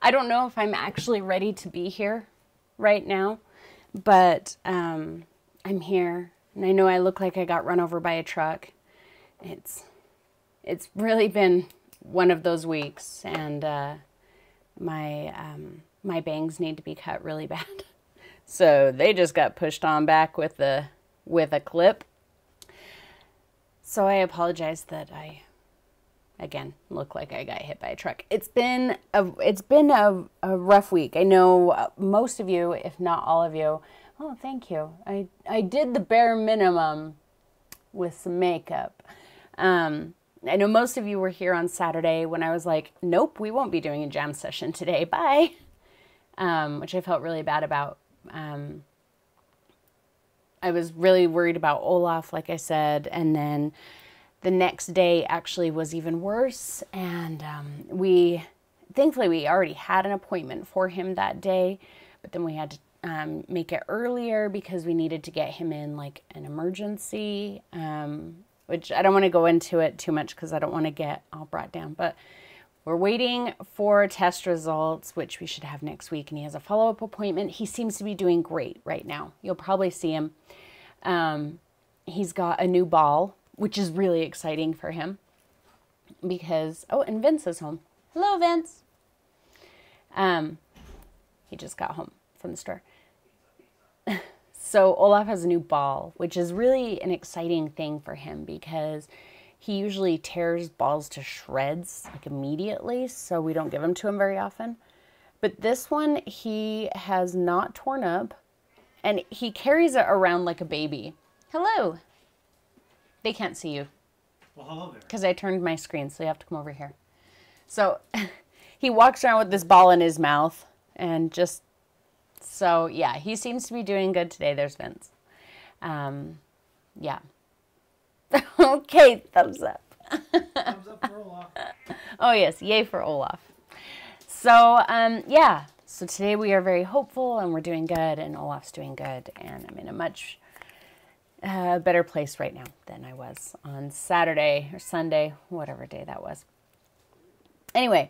I don't know if I'm actually ready to be here right now, but I'm here, and I know I look like I got run over by a truck. It's really been one of those weeks, and my bangs need to be cut really bad. So they just got pushed on back with a clip. So I apologize that I, again, look like I got hit by a truck. It's been a rough week. I know most of you, if not all of you. Oh, thank you. I did the bare minimum with some makeup. I know most of you were here on Saturday when I was like, nope, we won't be doing a jam session today. Bye. Which I felt really bad about. I was really worried about Olaf, like I said, and then the next day actually was even worse. And thankfully, we already had an appointment for him that day, but then we had to make it earlier because we needed to get him in like an emergency, which I don't want to go into it too much because I don't want to get all brought down, but we're waiting for test results, which we should have next week, and he has a follow-up appointment. He seems to be doing great right now. You'll probably see him. He's got a new ball, which is really exciting for him because, oh, and Vince is home. Hello, Vince. He just got home from the store. So Olaf has a new ball, which is really an exciting thing for him because he usually tears balls to shreds like immediately, so we don't give them to him very often. But this one he has not torn up, and he carries it around like a baby. Hello. They can't see you. Well, hello there. Because I turned my screen, so you have to come over here. So he walks around with this ball in his mouth, and just, so yeah, he seems to be doing good today. There's Vince. Yeah. Okay, thumbs up. Thumbs up for Olaf. Oh yes, yay for Olaf. So yeah, so today we are very hopeful and we're doing good and Olaf's doing good and I'm in a much better place right now than I was on Saturday or Sunday, whatever day that was. Anyway,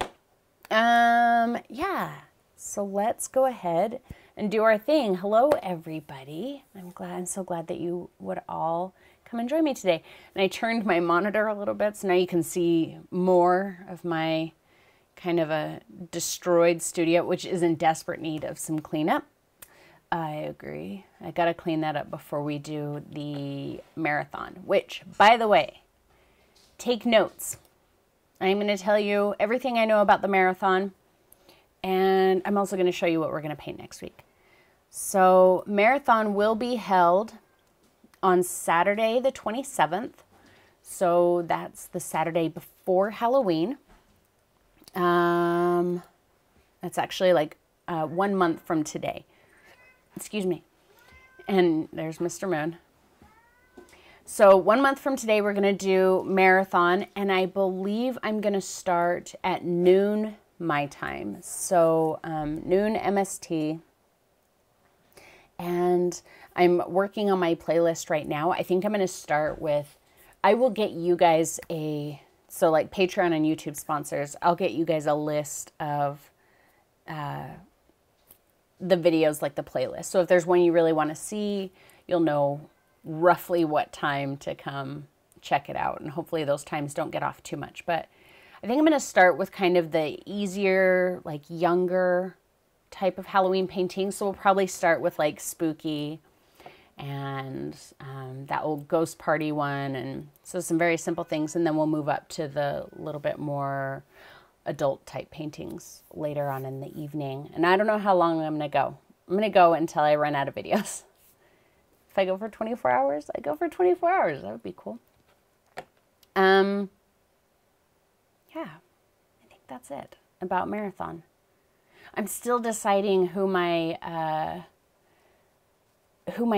yeah, so let's go ahead and do our thing. Hello everybody. I'm so glad that you would all come and join me today. And I turned my monitor a little bit, so now you can see more of my kind of a destroyed studio, which is in desperate need of some cleanup. I agree. I gotta clean that up before we do the marathon, which, by the way, take notes. I'm gonna tell you everything I know about the marathon, and I'm also gonna show you what we're gonna paint next week. So, marathon will be held on Saturday the 27th, so that's the Saturday before Halloween. That's actually like 1 month from today. Excuse me. And there's Mr. Moon. So 1 month from today, we're going to do marathon, and I believe I'm going to start at noon my time. So noon MST. And I'm working on my playlist right now. I think I'm going to start with, I will get you guys so like Patreon and YouTube sponsors, I'll get you guys a list of the videos, like the playlist. So if there's one you really want to see, you'll know roughly what time to come check it out. And hopefully those times don't get off too much. But I think I'm going to start with kind of the easier, like younger type of Halloween painting. So we'll probably start with like spooky and that old ghost party one, and so some very simple things, and then we'll move up to the little bit more adult type paintings later on in the evening. And I don't know how long I'm gonna go. I'm gonna go until I run out of videos. If I go for 24 hours, I go for 24 hours. That would be cool. Yeah, I think that's it about marathon. I'm still deciding who my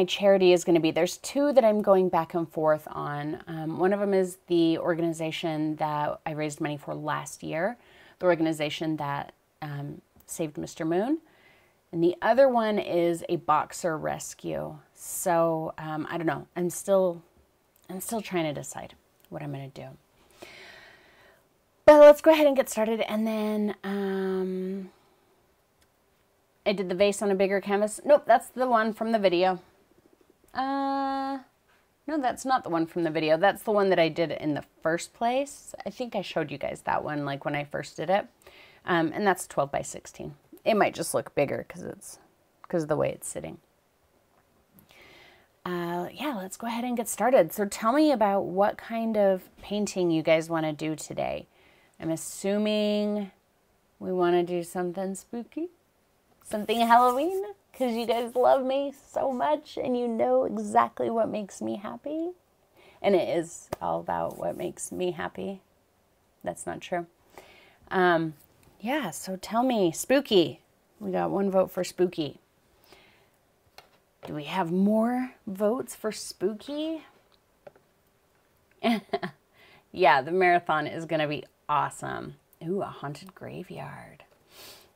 charity is going to be. There's two that I'm going back and forth on. One of them is the organization that I raised money for last year, the organization that saved Mr. Moon. And the other one is a boxer rescue. So I don't know. I'm still trying to decide what I'm going to do. But let's go ahead and get started. And then I did the vase on a bigger canvas. Nope, that's the one from the video. No, that's not the one from the video. That's the one that I did in the first place. I think I showed you guys that one like when I first did it. And that's 12 by 16. It might just look bigger because of the way it's sitting. Yeah, let's go ahead and get started. So tell me about what kind of painting you guys want to do today. I'm assuming we want to do something spooky, something Halloween, because you guys love me so much and you know exactly what makes me happy. And it is all about what makes me happy. That's not true. Yeah, so tell me, spooky. We got 1 vote for spooky. Do we have more votes for spooky? Yeah, the marathon is going to be awesome. Ooh, a haunted graveyard.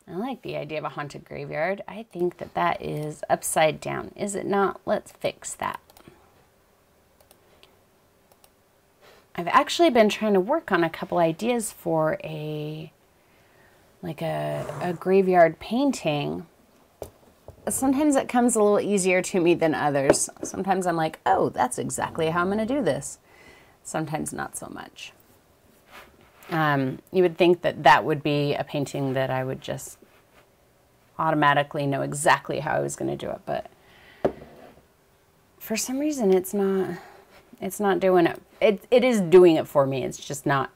I like the idea of a haunted graveyard. I think that that is upside down. Is it not? Let's fix that. I've actually been trying to work on a couple ideas for a graveyard painting. Sometimes it comes a little easier to me than others. Sometimes I'm like, oh, that's exactly how I'm going to do this. Sometimes not so much. You would think that that would be a painting that I would just automatically know exactly how I was going to do it, but for some reason it's not doing it. It is doing it for me. It's just not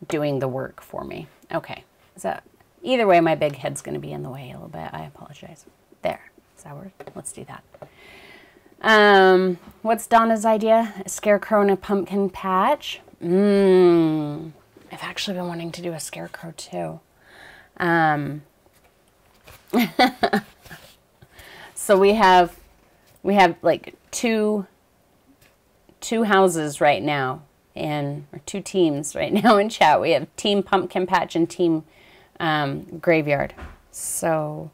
doing the work for me. Okay. So either way, my big head's going to be in the way a little bit. I apologize. There. Is that word? Let's do that. What's Donna's idea? A scarecrow and a pumpkin patch. I've actually been wanting to do a scarecrow too. So we have like two houses right now, or 2 teams right now in chat. We have Team Pumpkin Patch and Team Graveyard. So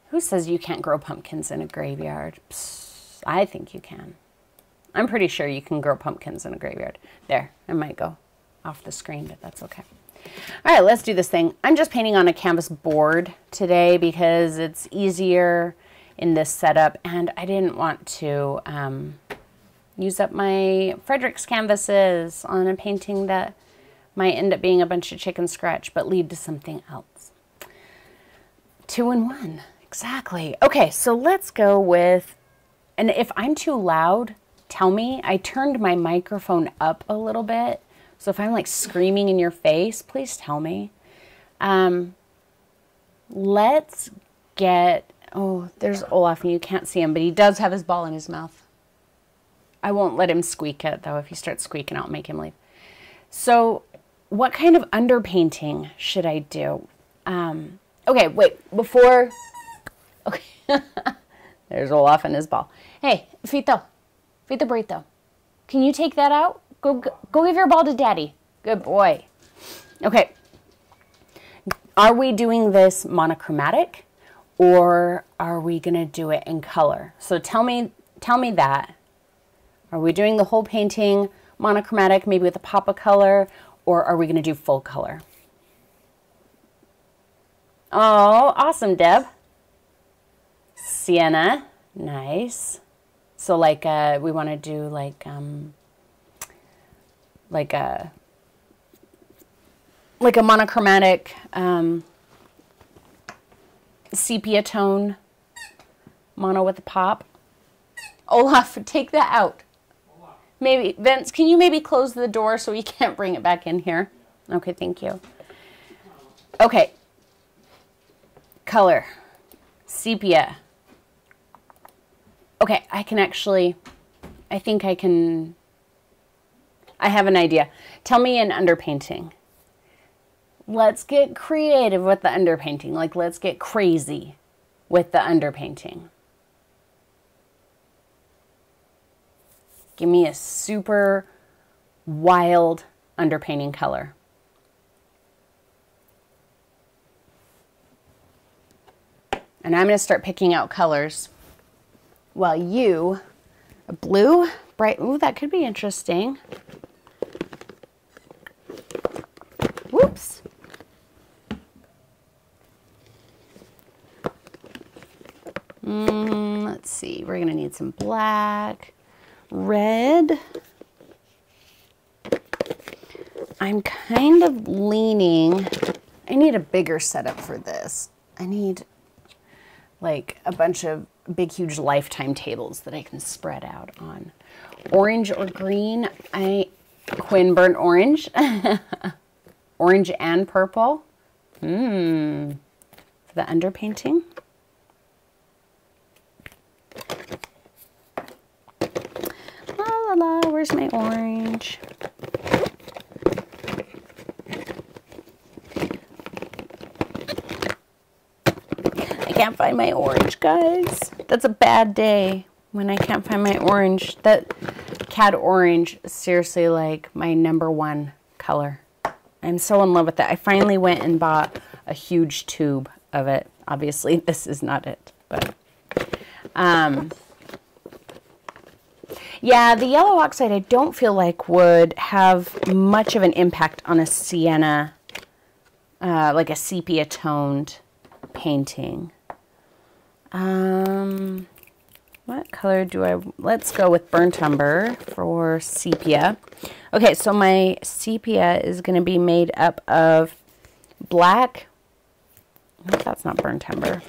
who says you can't grow pumpkins in a graveyard? Psst, I think you can. I'm pretty sure you can grow pumpkins in a graveyard. There, I might go off the screen, but that's okay. All right, let's do this thing. I'm just painting on a canvas board today because it's easier in this setup, and I didn't want to use up my Fredrix canvases on a painting that might end up being a bunch of chicken scratch, but lead to something else. 2 in 1, exactly. Okay, so let's go with, and if I'm too loud, tell me. I turned my microphone up a little bit. So if I'm like screaming in your face, please tell me. Let's get, oh, there's Olaf and you can't see him, but he does have his ball in his mouth. I won't let him squeak it though. If he starts squeaking, I'll make him leave. So what kind of underpainting should I do? Okay, wait, before, okay. There's Olaf and his ball. Hey, Fito Burrito, can you take that out? Go give your ball to Daddy. Good boy. Okay. Are we doing this monochromatic or are we going to do it in color? So tell me that. Are we doing the whole painting monochromatic, maybe with a pop of color, or are we going to do full color? Oh, awesome, Deb. Sienna. Nice. So like we want to do like a monochromatic sepia tone mono with a pop. Olaf, take that out. Maybe Vince, can you maybe close the door so we can't bring it back in here? Okay, thank you. Okay. Color. Sepia. Okay, I have an idea. Tell me an underpainting. Let's get creative with the underpainting. Like, let's get crazy with the underpainting. Give me a super wild underpainting color. And I'm going to start picking out colors while you, a blue, bright, ooh, that could be interesting. Whoops. Let's see, we're gonna need some black, red. I'm kind of leaning, I need a bigger setup for this. I need like a bunch of big, huge Lifetime tables that I can spread out on. Orange or green, Quinn burnt orange. Orange and purple. For the underpainting. La la la, where's my orange? I can't find my orange, guys. That's a bad day when I can't find my orange. That Cad orange is seriously like my #1 color. I'm so in love with it. I finally went and bought a huge tube of it. Obviously, this is not it, but yeah, the yellow oxide I don't feel like would have much of an impact on a sienna, like a sepia toned painting. What color do I, let's go with burnt umber for sepia. Okay, so my sepia is going to be made up of black, no, that's not burnt umber.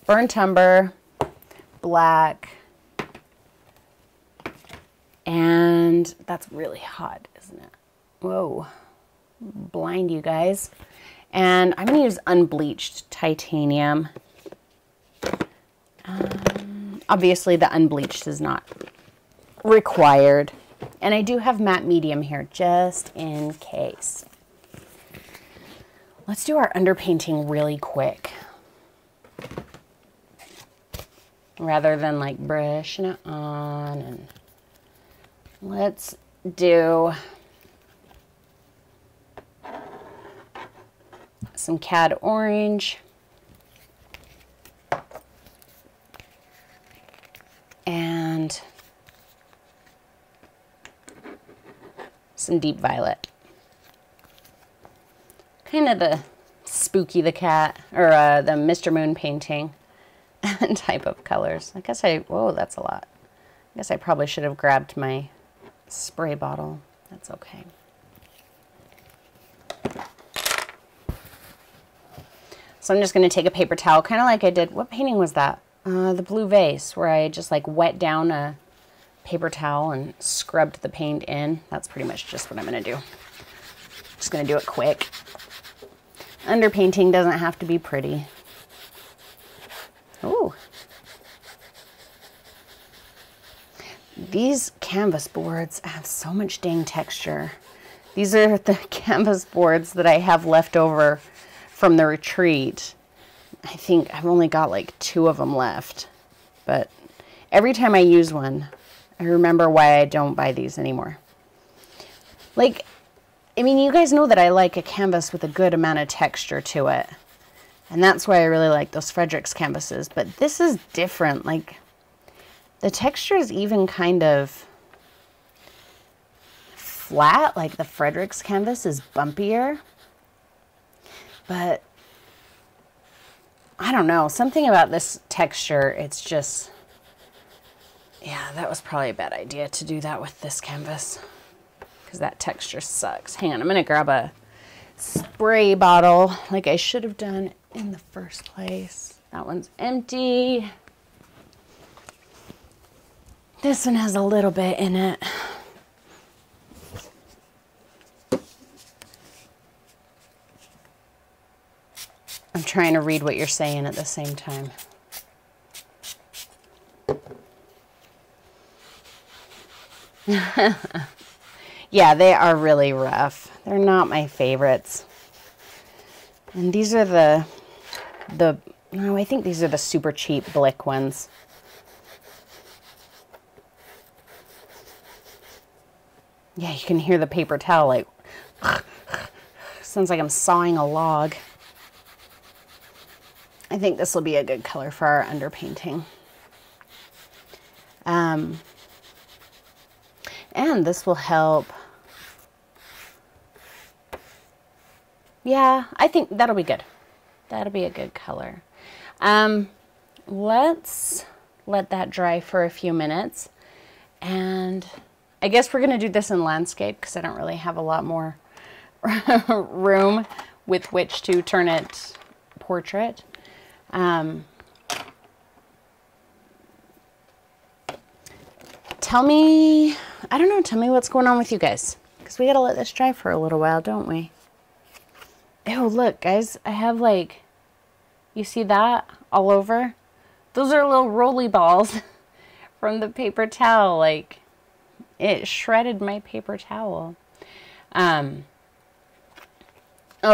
Burnt umber, black, and that's really hot, isn't it? Whoa, blind you guys. And I'm going to use unbleached titanium. Obviously, the unbleached is not required. And I do have matte medium here, just in case. Let's do our underpainting really quick. Rather than like brushing it on. And let's do some Cad orange. And some deep violet. Kind of the Spooky the Cat, or the Mr. Moon painting type of colors. I guess whoa, that's a lot. I guess I probably should have grabbed my spray bottle. That's okay. So I'm just going to take a paper towel, kind of like I did, what painting was that? The blue vase, where I just like wet down a paper towel and scrubbed the paint in. That's pretty much just what I'm going to do. Just going to do it quick. Underpainting doesn't have to be pretty. Ooh. These canvas boards have so much dang texture. These are the canvas boards that I have left over from the retreat. I think I've only got like 2 of them left, but every time I use one, I remember why I don't buy these anymore. Like, I mean, you guys know that I like a canvas with a good amount of texture to it, and that's why I really like those Fredrix canvases, but this is different. Like, the texture is even kind of flat, like the Fredrix canvas is bumpier, but I don't know, something about this texture, it's just, yeah, that was probably a bad idea to do that with this canvas, because that texture sucks. Hang on, I'm going to grab a spray bottle like I should have done in the first place. That one's empty. This one has a little bit in it. I'm trying to read what you're saying at the same time. Yeah, they are really rough. They're not my favorites. And these are no, I think these are the super cheap Blick ones. Yeah, you can hear the paper towel like, sounds like I'm sawing a log. I think this will be a good color for our underpainting. And this will help. Yeah, I think that'll be good. That'll be a good color. let's let that dry for a few minutes. And I guess we're going to do this in landscape because I don't really have a lot more room with which to turn it portrait. Tell me, I don't know, tell me what's going on with you guys. Because we got to let this dry for a little while, don't we? Oh, look, guys, I have like, you see that all over? Those are little roly balls from the paper towel. Like, it shredded my paper towel. Oh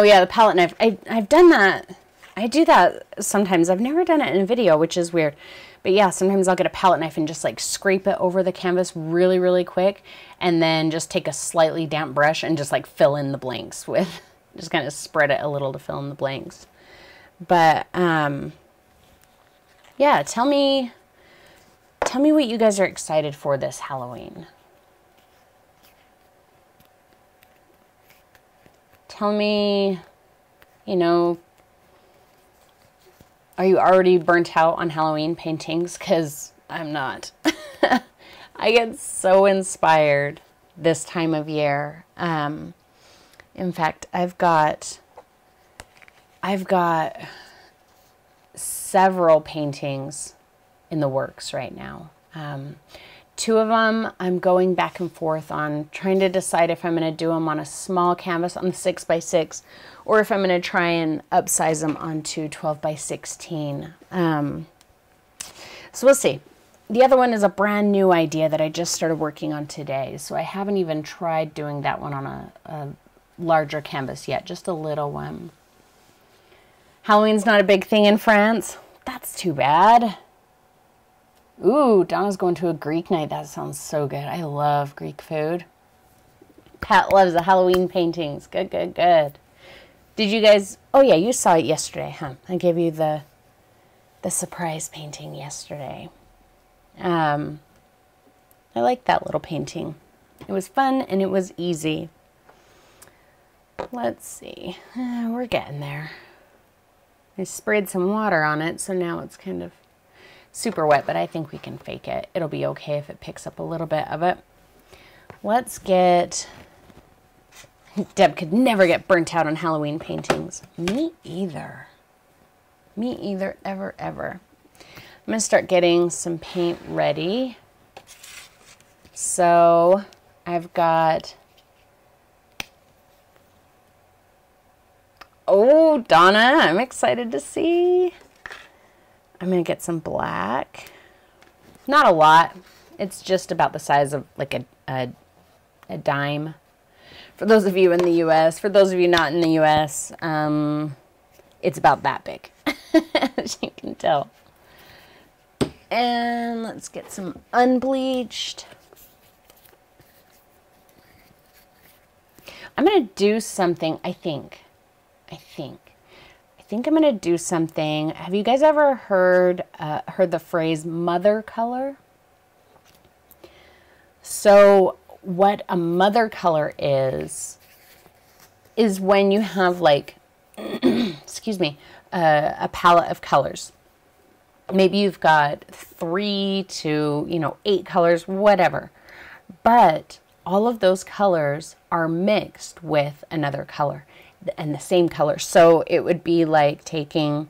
yeah, the palette knife. I've done that. I do that sometimes. I've never done it in a video, which is weird. But yeah, sometimes I'll get a palette knife and just like scrape it over the canvas really, really quick. And then just take a slightly damp brush and just like fill in the blanks with, just kind of spread it a little to fill in the blanks. But yeah, tell me what you guys are excited for this Halloween. Tell me, you know, are you already burnt out on Halloween paintings? Because I'm not. I get so inspired this time of year. In fact, I've got several paintings in the works right now. Two of them I'm going back and forth on, trying to decide if I'm going to do them on a small canvas on the 6x6 or if I'm going to try and upsize them onto 12x16. So we'll see. The other one is a brand new idea that I just started working on today. So I haven't even tried doing that one on a larger canvas yet, just a little one. Halloween's not a big thing in France. That's too bad. Ooh, Donna's going to a Greek night. That sounds so good. I love Greek food. Pat loves the Halloween paintings. Good, good, good. Did you guys... Oh, yeah, you saw it yesterday, huh? I gave you the surprise painting yesterday. I like that little painting. It was fun and it was easy. Let's see. We're getting there. I sprayed some water on it, so now it's kind of super wet, but I think we can fake it. It'll be okay if it picks up a little bit of it. Let's get... Deb could never get burnt out on Halloween paintings. Me either. Me either, ever, ever. I'm going to start getting some paint ready. So I've got... Oh, Donna, I'm excited to see. I'm going to get some black. Not a lot. It's just about the size of like a dime. For those of you in the U.S., for those of you not in the U.S., it's about that big, as you can tell. And let's get some unbleached. I'm going to do something, I think I'm going to do something. Have you guys ever heard the phrase mother color? So what a mother color is when you have like, excuse me, a palette of colors. Maybe you've got 3 to, 8 colors, whatever. But all of those colors are mixed with another color and the same color. So it would be like taking,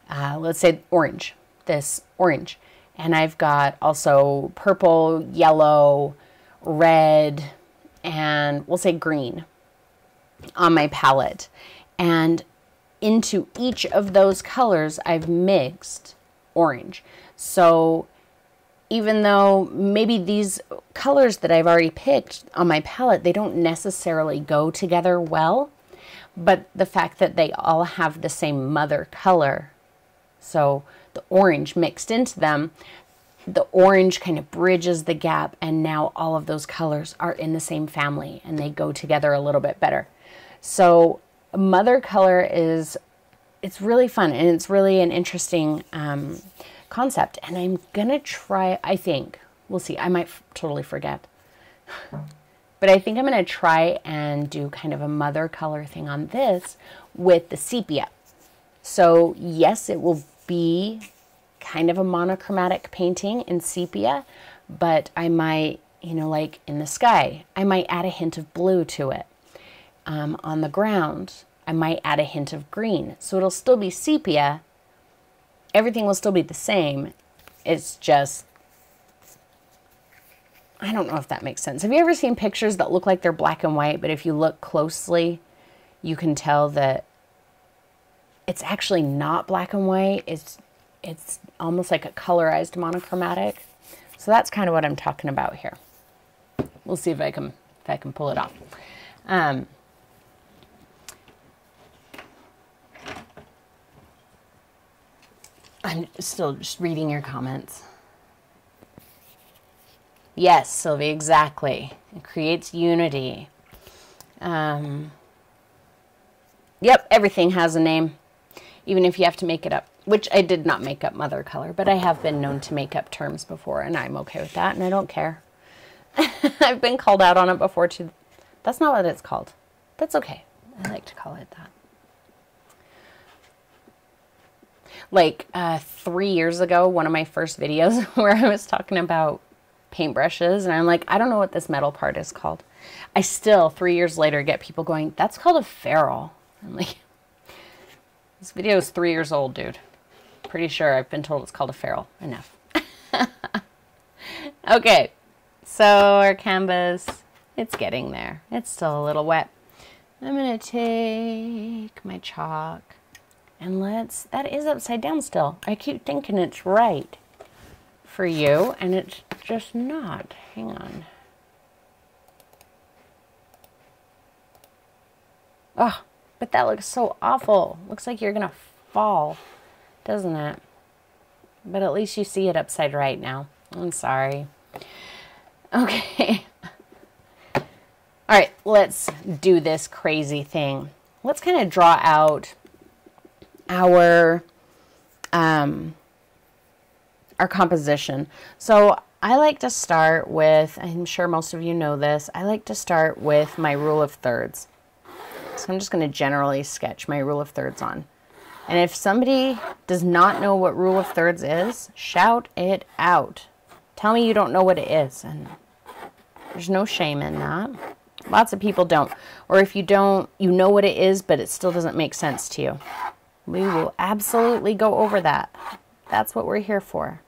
let's say orange, this orange. And I've got also purple, yellow, red, and we'll say green on my palette. And into each of those colors, I've mixed orange. So even though maybe these colors that I've already picked on my palette, they don't necessarily go together well, but the fact that they all have the same mother color, so the orange mixed into them, the orange kind of bridges the gap, and now all of those colors are in the same family and they go together a little bit better. So mother color it's really fun and it's really an interesting concept, and I'm gonna try, I think, we'll see, I might totally forget, but I think I'm gonna try and do kind of a mother color thing on this with the sepia. So yes, it will be kind of a monochromatic painting in sepia, but I might, you know, like in the sky, I might add a hint of blue to it. On the ground, I might add a hint of green. So it'll still be sepia. Everything will still be the same. It's just, I don't know if that makes sense. Have you ever seen pictures that look like they're black and white, but if you look closely, you can tell that it's actually not black and white. It's almost like a colorized monochromatic. So that's kind of what I'm talking about here. We'll see if I can pull it off. I'm still just reading your comments. Yes, Sylvie, exactly. It creates unity. Yep, everything has a name, even if you have to make it up, which I did not make up mother color, but I have been known to make up terms before, and I'm okay with that, and I don't care. I've been called out on it before, too. That's not what it's called. That's okay. I like to call it that. Like 3 years ago, one of my first videos where I was talking about paintbrushes, and I'm like, I don't know what this metal part is called. I still, 3 years later, get people going, that's called a ferrule. I'm like, this video is 3 years old, dude. Pretty sure I've been told it's called a ferrule. Enough. Okay, so our canvas, it's getting there. It's still a little wet. I'm going to take my chalk. And that is upside down still. I keep thinking it's right for you, and it's just not. Hang on. Oh, but that looks so awful. Looks like you're gonna fall, doesn't it? But at least you see it upside right now. I'm sorry. Okay. All right, let's do this crazy thing. Let's kind of draw out our composition. So I like to start with, I'm sure most of you know this, I like to start with my rule of thirds. So I'm just going to generally sketch my rule of thirds on. And if somebody does not know what rule of thirds is, shout it out. Tell me you don't know what it is, and there's no shame in that. Lots of people don't. Or if you don't, you know what it is, but it still doesn't make sense to you. We will absolutely go over that. That's what we're here for.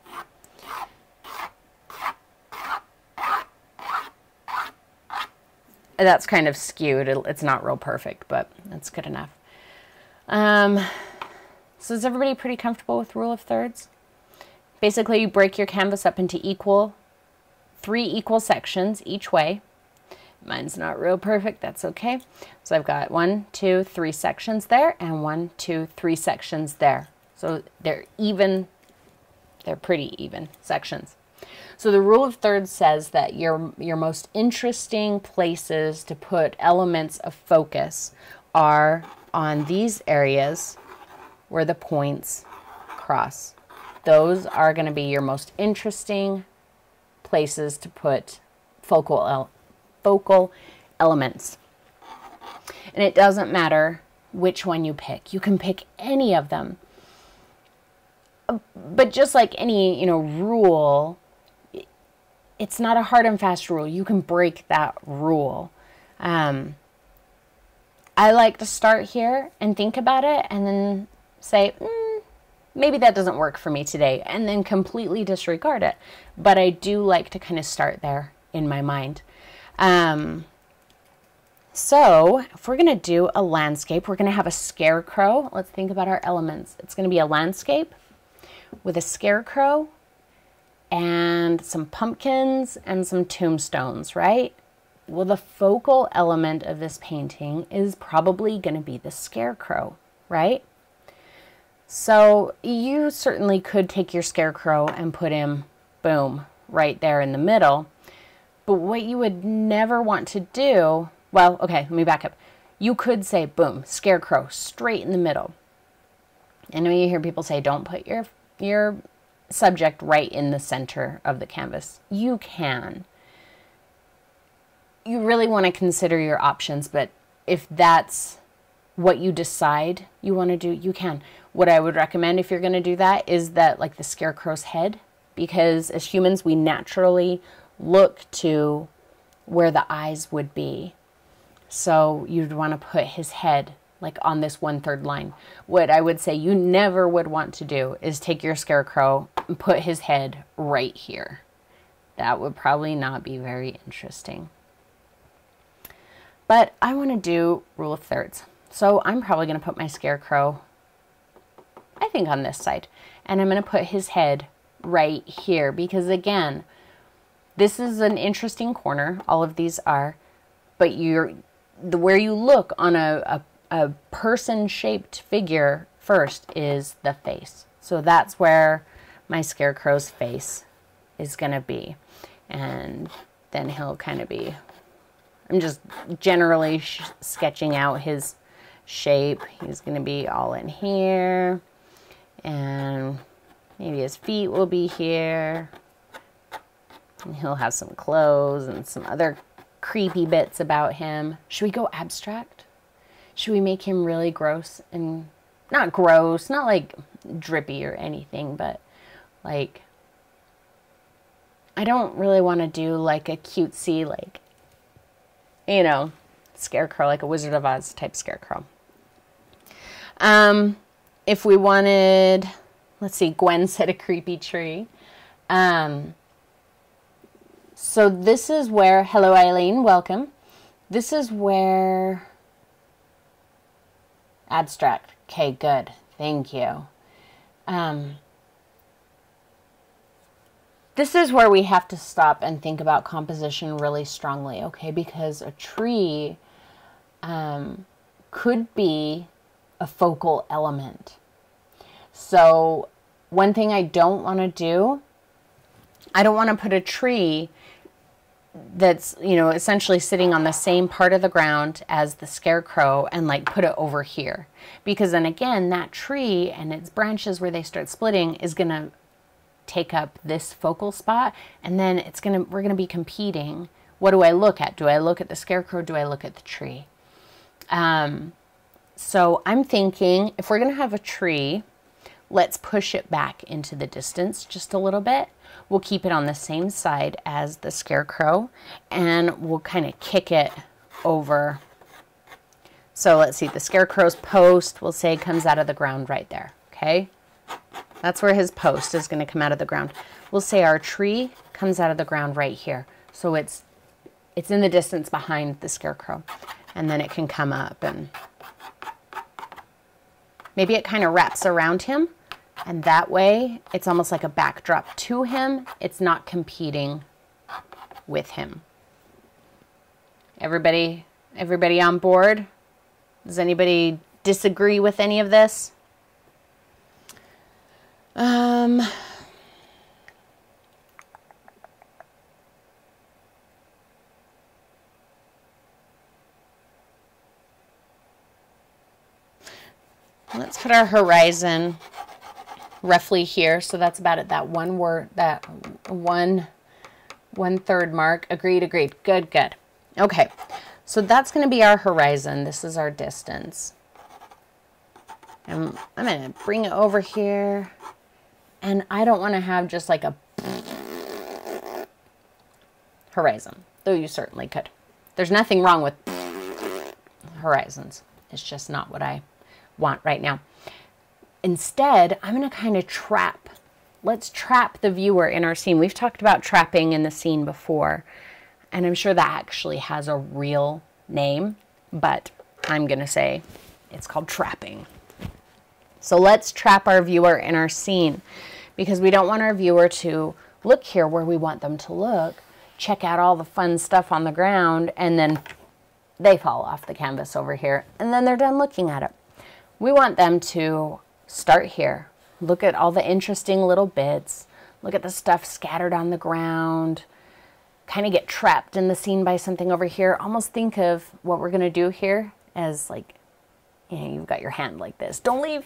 That's kind of skewed. It's not real perfect, but that's good enough. So is everybody pretty comfortable with rule of thirds? Basically, you break your canvas up into 3 equal sections each way. Mine's not real perfect, that's okay. So I've got 1, 2, 3 sections there, and 1, 2, 3 sections there. So they're even, they're pretty even sections. So the rule of thirds says that your most interesting places to put elements of focus are on these areas where the points cross. Those are going to be your most interesting places to put focal elements. And it doesn't matter which one you pick. You can pick any of them. But just like any, rule, it's not a hard and fast rule. You can break that rule. I like to start here and think about it and then say, maybe that doesn't work for me today, and then completely disregard it. But I do like to kind of start there in my mind. So if we're going to do a landscape, we're going to have a scarecrow. Let's think about our elements. It's going to be a landscape with a scarecrow and some pumpkins and some tombstones, right? Well, the focal element of this painting is probably going to be the scarecrow, right? So you certainly could take your scarecrow and put him, boom, right there in the middle. But what you would never want to do, well, okay, let me back up. You could say, boom, scarecrow, straight in the middle. And when you hear people say, don't put your subject right in the center of the canvas. You can. You really want to consider your options, but if that's what you decide you want to do, you can. what I would recommend if you're going to do that is that like the scarecrow's head, because as humans, we naturally look to where the eyes would be. So you'd want to put his head like on this 1/3 line. What I would say you never would want to do is take your scarecrow and put his head right here. That would probably not be very interesting. But I want to do rule of thirds. So I'm probably going to put my scarecrow, I think, on this side. And I'm going to put his head right here because, again, this is an interesting corner. All of these are. But where you look on a person-shaped figure first is the face. So that's where my scarecrow's face is going to be. And then he'll kind of be, I'm just generally sketching out his shape. He's going to be all in here. And maybe his feet will be here. And he'll have some clothes and some other creepy bits about him. Should we go abstract? Should we make him really gross? And not gross, not like drippy or anything, but like, I don't really want to do like a cutesy, like, you know, scarecrow, like a Wizard of Oz type scarecrow. If we wanted, let's see, Gwen said a creepy tree. So this is where, hello Eileen, welcome. This is where, abstract, okay, good, thank you. This is where we have to stop and think about composition really strongly, okay? Because a tree could be a focal element. So one thing I don't want to do, I don't want to put a tree that's, you know, essentially sitting on the same part of the ground as the scarecrow and like put it over here. Because then again, that tree and its branches where they start splitting is going to take up this focal spot, and then we're gonna be competing. What do I look at? Do I look at the scarecrow? Do I look at the tree? So I'm thinking if we're gonna have a tree, let's push it back into the distance just a little bit. We'll keep it on the same side as the scarecrow, and we'll kind of kick it over. So let's see, the scarecrow's post, we'll say, comes out of the ground right there, okay? That's where his post is going to come out of the ground. We'll say our tree comes out of the ground right here. So it's in the distance behind the scarecrow. And then it can come up and maybe it kind of wraps around him. And that way it's almost like a backdrop to him. It's not competing with him. Everybody on board? Does anybody disagree with any of this? Let's put our horizon roughly here. So that's about at that one word, that 1/3 mark. Agreed. Good. Okay. So that's going to be our horizon. This is our distance. And I'm going to bring it over here. And I don't want to have just like a horizon, though you certainly could. There's nothing wrong with horizons. It's just not what I want right now. Instead, I'm going to kind of trap. Let's trap the viewer in our scene. We've talked about trapping in the scene before, and I'm sure that actually has a real name, but I'm going to say it's called trapping. So let's trap our viewer in our scene, because we don't want our viewer to look here where we want them to look, check out all the fun stuff on the ground, and then they fall off the canvas over here, and then they're done looking at it. We want them to start here, look at all the interesting little bits, look at the stuff scattered on the ground, kind of get trapped in the scene by something over here. Almost think of what we're going to do here as like, you know, you've got your hand like this. Don't leave,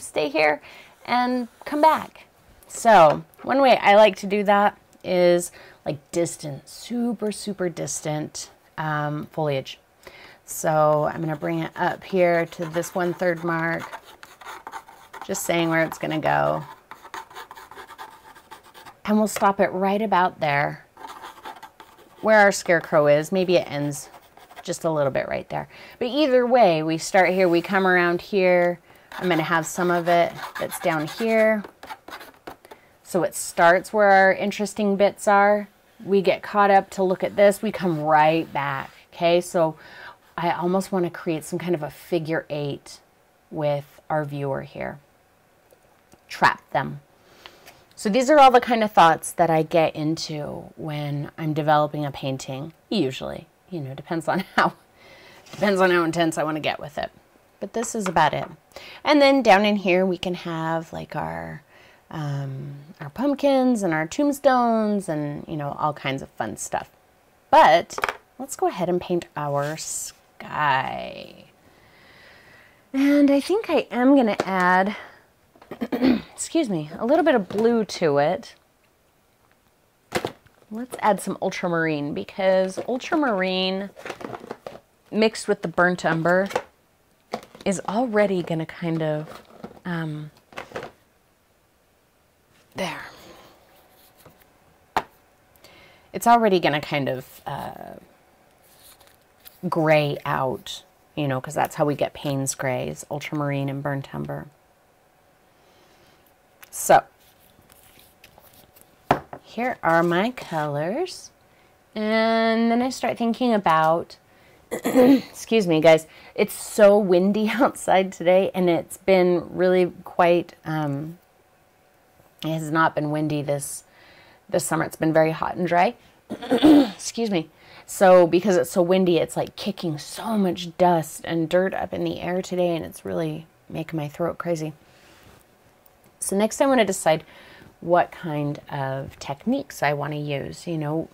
stay here and come back. So one way I like to do that is like distant, super distant foliage. So I'm going to bring it up here to this 1/3 mark. just saying where it's going to go. And we'll stop it right about there where our scarecrow is. Maybe it ends just a little bit right there. But either way, we start here, we come around here. I'm going to have some of it that's down here. So it starts where our interesting bits are. We get caught up to look at this. We come right back. Okay, so I almost want to create some kind of a figure 8 with our viewer here. Trap them. So these are all the kind of thoughts that I get into when I'm developing a painting. Usually, you know, depends on how intense I want to get with it. But this is about it. And then down in here we can have like our pumpkins and our tombstones and, you know, all kinds of fun stuff. But let's go ahead and paint our sky. And I think I am going to add, excuse me, a little bit of blue to it. Let's add some ultramarine, because ultramarine mixed with the burnt umber is already going to kind of, there. It's already going to kind of gray out, you know, because that's how we get Payne's grays, ultramarine and burnt umber. So, here are my colors. And then I start thinking about, excuse me guys, it's so windy outside today, and it's been really quite, it has not been windy this summer. It's been very hot and dry. Excuse me. So because it's so windy, it's like kicking so much dust and dirt up in the air today, and it's really making my throat crazy. So next I want to decide what kind of techniques I want to use. You know,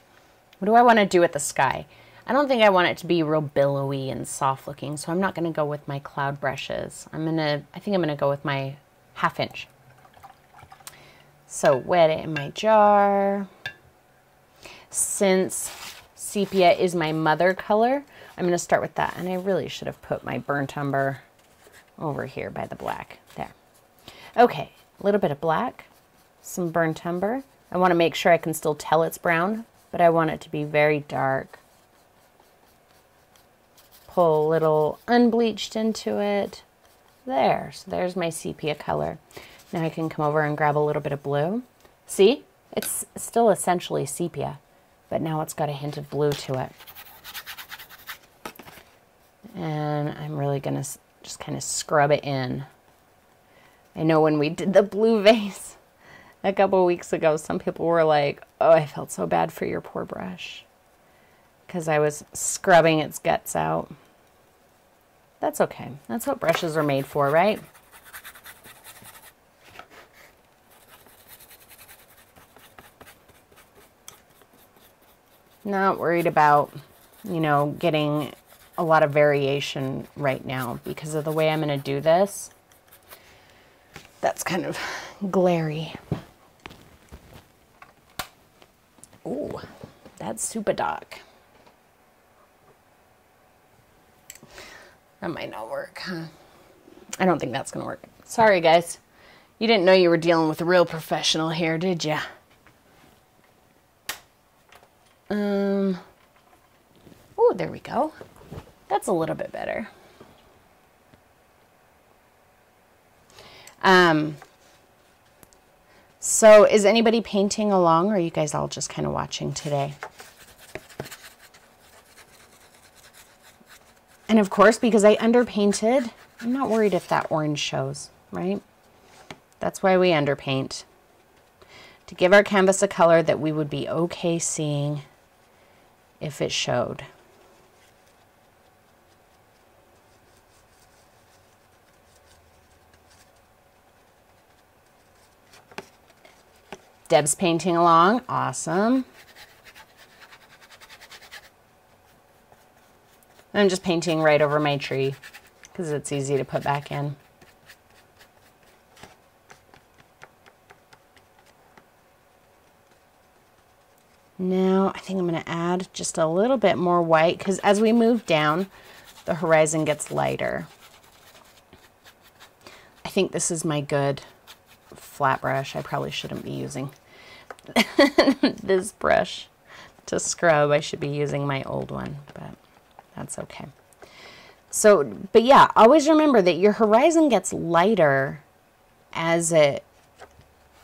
what do I want to do with the sky? I don't think I want it to be real billowy and soft looking, so I'm not going to go with my cloud brushes. I think I'm going to go with my 1/2 inch. So wet it in my jar. Since sepia is my mother color, I'm going to start with that. And I really should have put my burnt umber over here by the black. There. Okay, a little bit of black, some burnt umber. I want to make sure I can still tell it's brown, but I want it to be very dark. Pull a little unbleached into it. There, so there's my sepia color. Now I can come over and grab a little bit of blue. See, it's still essentially sepia, but now it's got a hint of blue to it. And I'm really going to just kind of scrub it in. I know when we did the blue vase a couple of weeks ago, some people were like, oh, I felt so bad for your poor brush, because I was scrubbing its guts out. That's okay. That's what brushes are made for, right? Not worried about, you know, getting a lot of variation right now because of the way I'm going to do this. That's kind of glary. Ooh, that's super dark. That might not work, huh? I don't think that's going to work. Sorry, guys. You didn't know you were dealing with a real professional here, did ya? Oh, there we go. That's a little bit better. So is anybody painting along, or are you guys all just kind of watching today? And of course, because I underpainted, I'm not worried if that orange shows, right? That's why we underpaint. To give our canvas a color that we would be okay seeing if it showed. Deb's painting along. Awesome. I'm just painting right over my tree because it's easy to put back in. Now I think I'm going to add just a little bit more white because as we move down, the horizon gets lighter. I think this is my good flat brush. I probably shouldn't be using this brush to scrub. I should be using my old one, but that's okay. So, but yeah, always remember that your horizon gets lighter as it,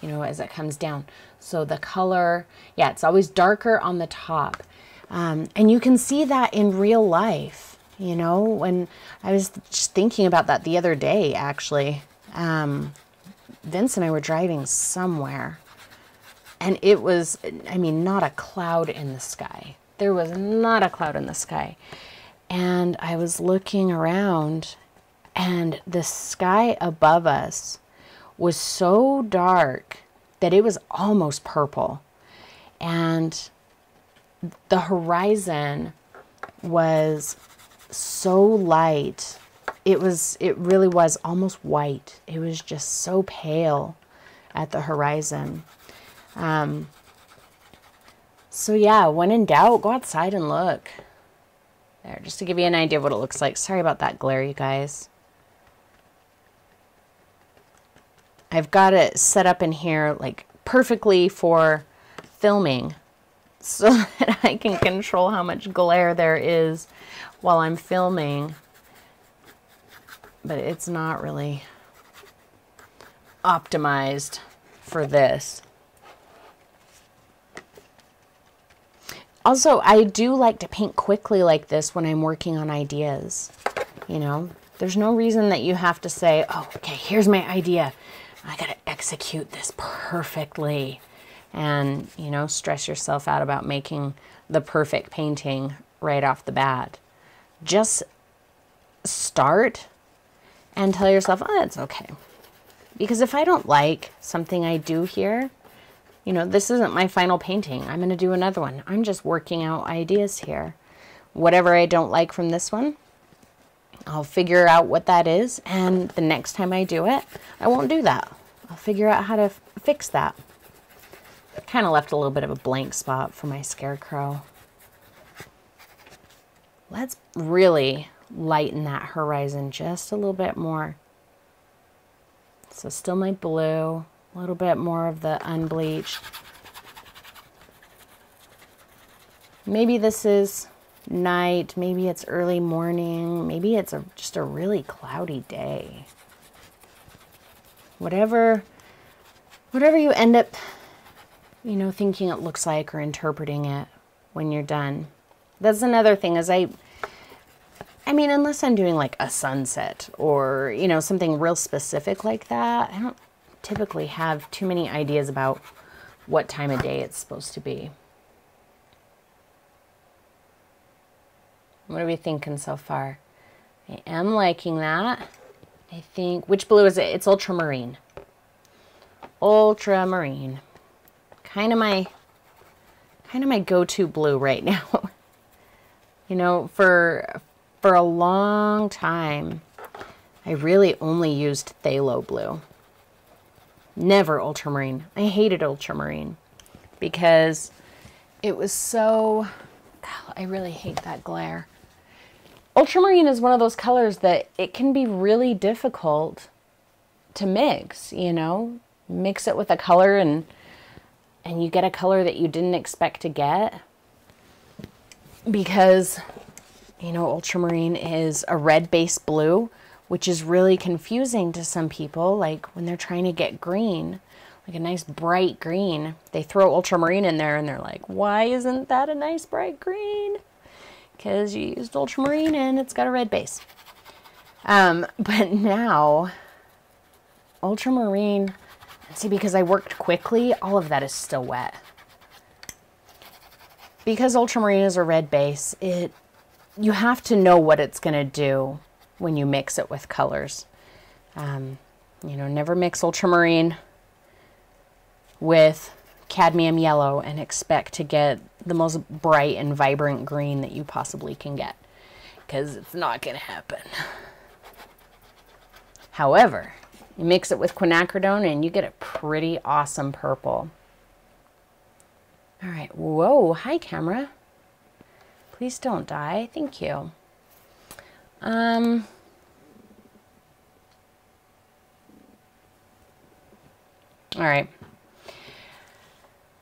you know, as it comes down. So the color, yeah, it's always darker on the top. And you can see that in real life, you know, when I was just thinking about that the other day, actually. Vince and I were driving somewhere, and it was, I mean, not a cloud in the sky. There was not a cloud in the sky. And I was looking around, and the sky above us was so dark that it was almost purple. And the horizon was so light. It really was almost white. It was just so pale at the horizon. So yeah, when in doubt, go outside and look. There, just to give you an idea of what it looks like. Sorry about that glare, you guys. I've got it set up in here like perfectly for filming so that I can control how much glare there is while I'm filming. But it's not really optimized for this. Also, I do like to paint quickly like this when I'm working on ideas. You know, there's no reason that you have to say, oh, okay, here's my idea. I got to execute this perfectly. And, you know, stress yourself out about making the perfect painting right off the bat. Just start and tell yourself, oh, it's okay. Because if I don't like something I do here, you know, this isn't my final painting. I'm going to do another one. I'm just working out ideas here. Whatever I don't like from this one, I'll figure out what that is. And the next time I do it, I won't do that. I'll figure out how to fix that. Kind of left a little bit of a blank spot for my scarecrow. Let's really lighten that horizon just a little bit more. So still my blue. A little bit more of the unbleached. Maybe this is night. Maybe it's early morning. Maybe it's just a really cloudy day. Whatever you end up, you know, thinking it looks like or interpreting it when you're done. That's another thing is I mean, unless I'm doing like a sunset or, you know, something real specific like that, I don't typically have too many ideas about what time of day it's supposed to be. What are we thinking so far? I am liking that. I think, which blue is it? It's ultramarine. Ultramarine. Kind of my go-to blue right now. You know, for a long time, I really only used phthalo blue. Never ultramarine. I hated ultramarine because it was so, God, I really hate that glare. Ultramarine is one of those colors that it can be really difficult to mix, you know, mix it with a color and you get a color that you didn't expect to get because, you know, ultramarine is a red-based blue, which is really confusing to some people. Like when they're trying to get green, like a nice bright green, they throw ultramarine in there and they're like, why isn't that a nice bright green? Because you used ultramarine and it's got a red base. But now, ultramarine, see, because I worked quickly, all of that is still wet. Because ultramarine is a red base, you have to know what it's going to do when you mix it with colors. You know, never mix ultramarine with cadmium yellow and expect to get the most bright and vibrant green that you possibly can get, because it's not going to happen. However, you mix it with quinacridone and you get a pretty awesome purple. All right. Whoa. Hi, camera. Please don't die. Thank you. All right.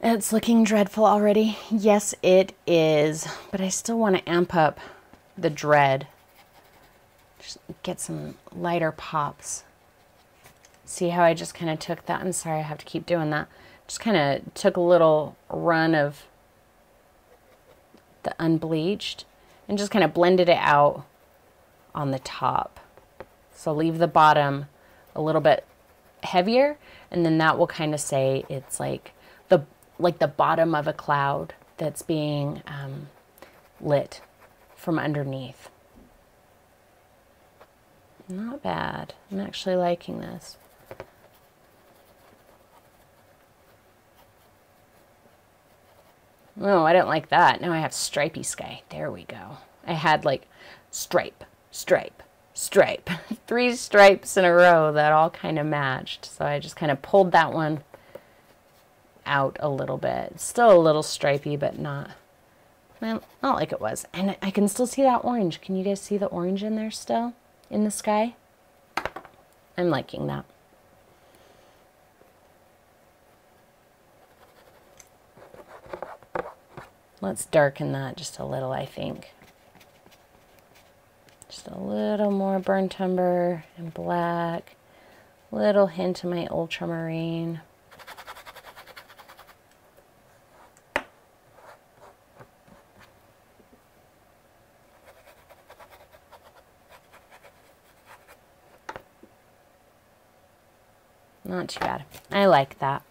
It's looking dreadful already. Yes, it is. But I still want to amp up the dread. Just get some lighter pops. See how I just kind of took that? I'm sorry, I have to keep doing that. Just kind of took a little run of the unbleached and just kind of blended it out on the top. So leave the bottom a little bit heavier, and then that will kind of say it's like the bottom of a cloud that's being lit from underneath. Not bad. I'm actually liking this. Oh, I didn't like that. Now I have stripey sky. There we go. I had like stripe, stripe, stripe. 3 stripes in a row that all kind of matched. So I just kind of pulled that one out a little bit. Still a little stripey, but not like it was. And I can still see that orange. Can you guys see the orange in there still in the sky? I'm liking that. Let's darken that just a little, I think. Just a little more burnt umber and black. Little hint of my ultramarine. Not too bad. I like that.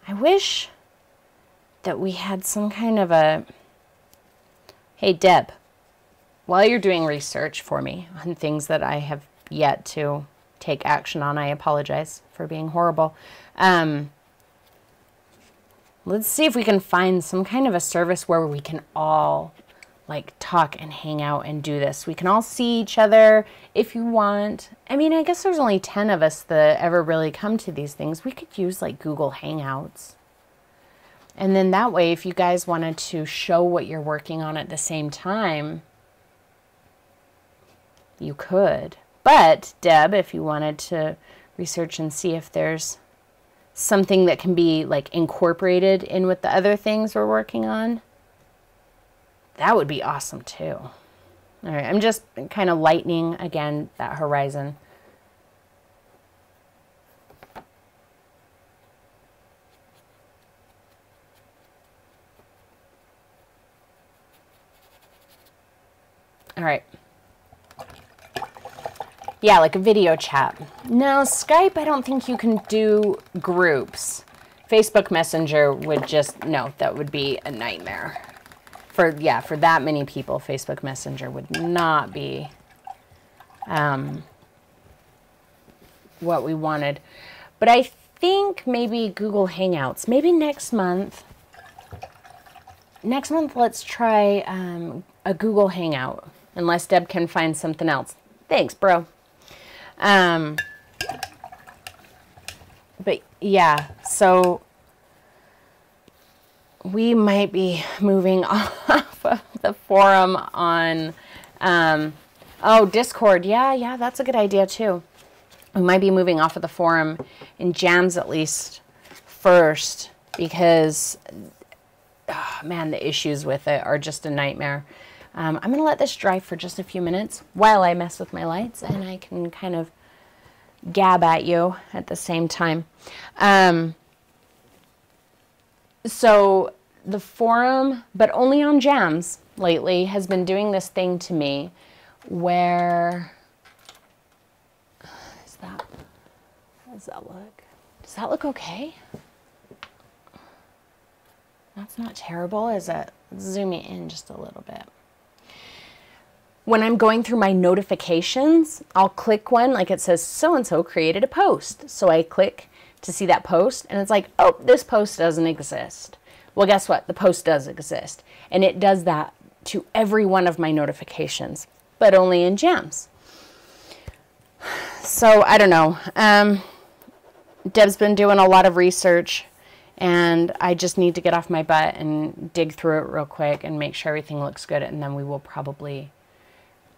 I wish that we had some kind of a... Hey, Deb, while you're doing research for me on things that I have yet to take action on, I apologize for being horrible. Let's see if we can find some kind of a service where we can all like talk and hang out and do this. We can all see each other if you want. I mean, I guess there's only 10 of us that ever really come to these things. We could use like Google Hangouts. And then that way, if you guys wanted to show what you're working on at the same time, you could. But, Deb, if you wanted to research and see if there's something that can be like incorporated in with the other things we're working on, that would be awesome too. All right, I'm just kind of lightening again that horizon. All right. Yeah, like a video chat. No, Skype, I don't think you can do groups. Facebook Messenger would just, no, that would be a nightmare. For that many people, Facebook Messenger would not be what we wanted. But I think maybe Google Hangouts. Maybe next month. Next month, let's try a Google Hangout. Unless Deb can find something else. Thanks, bro. But yeah, so we might be moving off of the forum on, Discord. Yeah, that's a good idea too. We might be moving off of the forum in Jams at least first because, oh, man, the issues with it are just a nightmare. I'm going to let this dry for just a few minutes while I mess with my lights, and I can kind of gab at you at the same time. So the forum, but only on Jams lately, has been doing this thing to me where, how does that look? Does that look okay? That's not terrible, is it? Let's zoom it in just a little bit. When I'm going through my notifications, I'll click one, like it says, so-and-so created a post. So I click to see that post, and it's like, oh, this post doesn't exist. Well, guess what? The post does exist. And it does that to every one of my notifications, but only in Jams. So, I don't know. Deb's been doing a lot of research, and I just need to get off my butt and dig through it real quick and make sure everything looks good, and then we will probably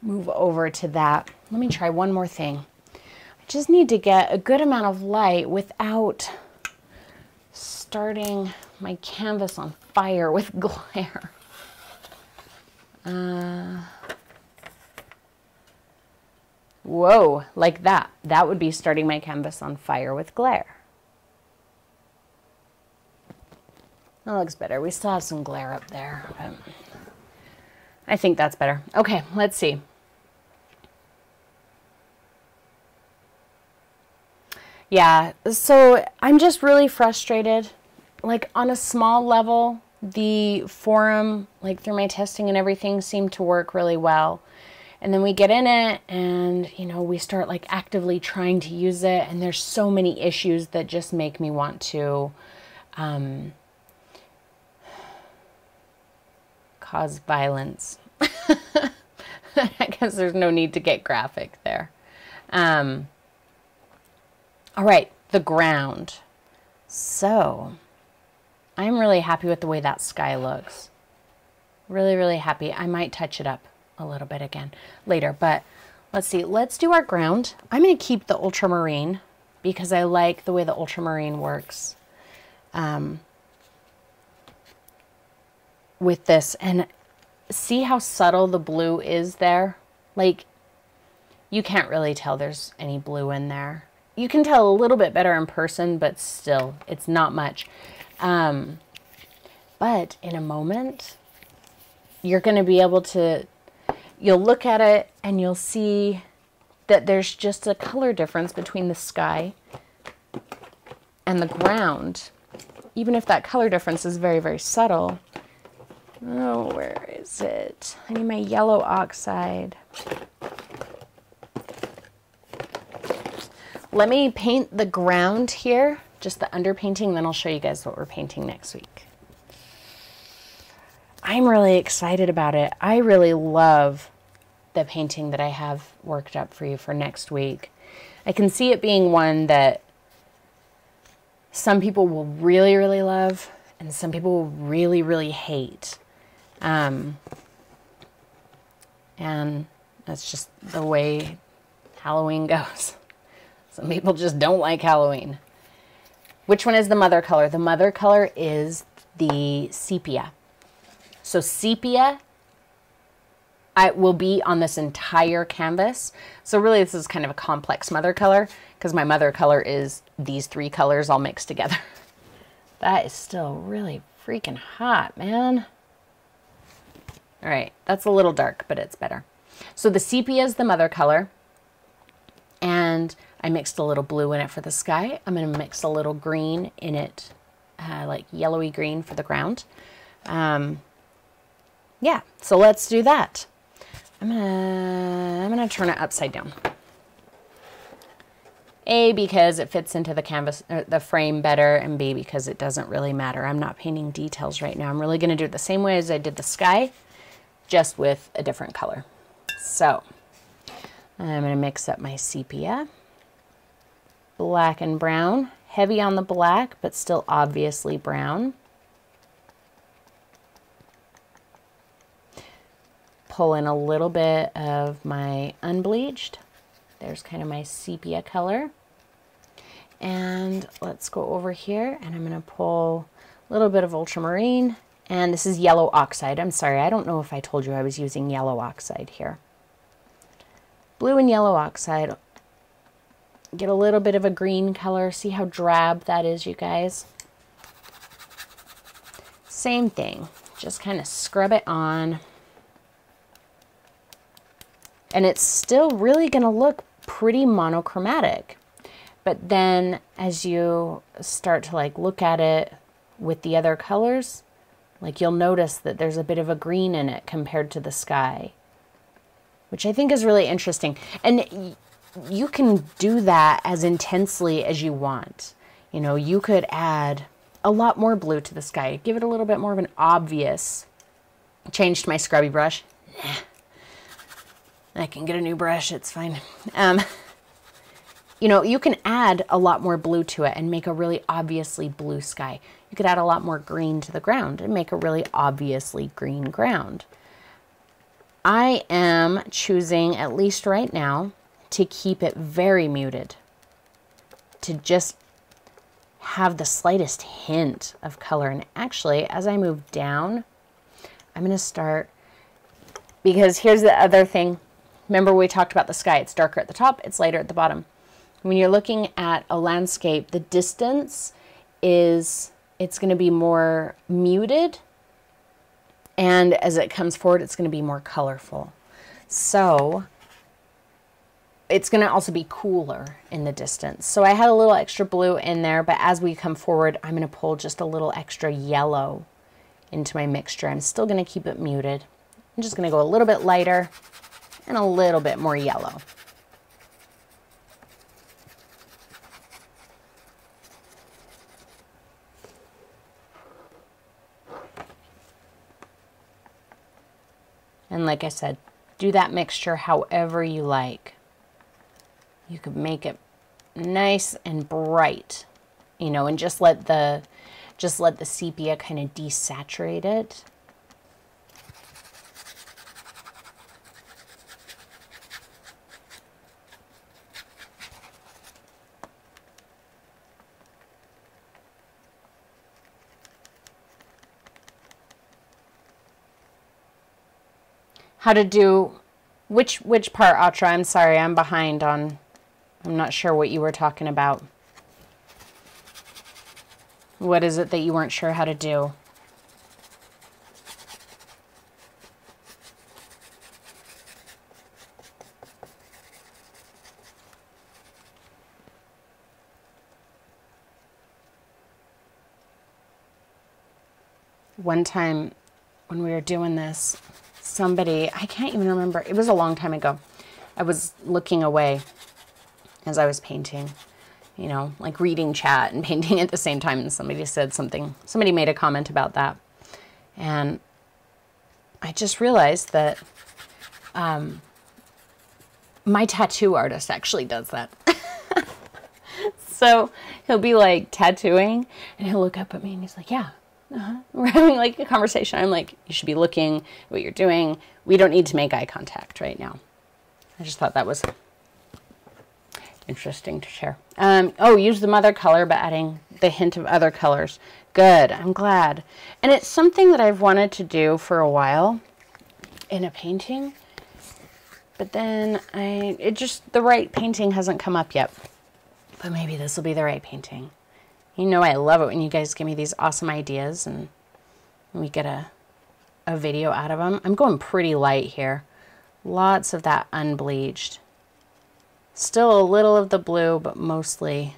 move over to that. Let me try one more thing. I just need to get a good amount of light without starting my canvas on fire with glare. Whoa, like that. That would be starting my canvas on fire with glare. That looks better. We still have some glare up there, but I think that's better. Okay, let's see. Yeah, so I'm just really frustrated. Like on a small level, the forum, like through my testing and everything, seemed to work really well. And then we get in it and, you know, we start like actively trying to use it. And there's so many issues that just make me want to cause violence. I guess there's no need to get graphic there. All right, the ground. So I'm really happy with the way that sky looks. Really, really happy. I might touch it up a little bit again later, but let's see. Let's do our ground. I'm going to keep the ultramarine because I like the way the ultramarine works with this. And see how subtle the blue is there? Like, you can't really tell there's any blue in there. You can tell a little bit better in person, but still, it's not much. But in a moment, you're going to be able to, you'll look at it and you'll see that there's just a color difference between the sky and the ground. Even if that color difference is very, very subtle. Oh, where is it? I need my yellow oxide. Let me paint the ground here, just the underpainting, then I'll show you guys what we're painting next week. I'm really excited about it. I really love the painting that I have worked up for you for next week. I can see it being one that some people will really, really love and some people will really, really hate. And that's just the way Halloween goes. Some people just don't like Halloween. Which one is the mother color? The mother color is the sepia. So sepia will be on this entire canvas. So really this is kind of a complex mother color because my mother color is these three colors all mixed together. That is still really freaking hot, man. All right, that's a little dark, but it's better. So the sepia is the mother color. And I mixed a little blue in it for the sky. I'm going to mix a little green in it, like yellowy green for the ground. Yeah, so let's do that. I'm gonna turn it upside down. A, because it fits into the canvas, the frame better, and B, because it doesn't really matter. I'm not painting details right now. I'm really going to do it the same way as I did the sky, just with a different color. So I'm going to mix up my sepia, black and brown, heavy on the black, but still obviously brown. Pull in a little bit of my unbleached. There's kind of my sepia color. And let's go over here and I'm going to pull a little bit of ultramarine. And this is yellow oxide. I'm sorry, I don't know if I told you I was using yellow oxide here. Blue and yellow oxide. Get a little bit of a green color. See how drab that is, you guys? Same thing. Just kind of scrub it on. And it's still really going to look pretty monochromatic. But then as you start to like look at it with the other colors, like you'll notice that there's a bit of a green in it compared to the sky, which I think is really interesting. And you can do that as intensely as you want. You know, you could add a lot more blue to the sky, give it a little bit more of an obvious. Changed my scrubby brush. Nah. I can get a new brush, it's fine. You know, you can add a lot more blue to it and make a really obviously blue sky. You could add a lot more green to the ground and make a really obviously green ground. I am choosing, at least right now, to keep it very muted. To just have the slightest hint of color. And actually, as I move down, I'm going to start, because here's the other thing. Remember we talked about the sky. It's darker at the top, it's lighter at the bottom. When you're looking at a landscape, the distance is, it's going to be more muted. And as it comes forward, it's going to be more colorful. So it's going to also be cooler in the distance. So I had a little extra blue in there, but as we come forward, I'm going to pull just a little extra yellow into my mixture. I'm still going to keep it muted. I'm just going to go a little bit lighter and a little bit more yellow. And like I said, do that mixture however you like. You could make it nice and bright, you know, and just let the sepia kind of desaturate it. How to do, which part, Atra? I'm sorry, I'm behind on, I'm not sure what you were talking about. What is it that you weren't sure how to do? One time when we were doing this, somebody, I can't even remember, it was a long time ago. I was looking away as I was painting, you know, like reading chat and painting at the same time, and somebody said something, somebody made a comment about that. And I just realized that my tattoo artist actually does that. So he'll be like tattooing and he'll look up at me and he's like, yeah. We're having like a conversation. I'm like, you should be looking at what you're doing. We don't need to make eye contact right now. I just thought that was interesting to share. Oh, use the mother color, but adding the hint of other colors. Good. I'm glad. And it's something that I've wanted to do for a while in a painting, but then the right painting hasn't come up yet. But maybe this will be the right painting. You know, I love it when you guys give me these awesome ideas and we get a video out of them. I'm going pretty light here. Lots of that unbleached. Still a little of the blue, but mostly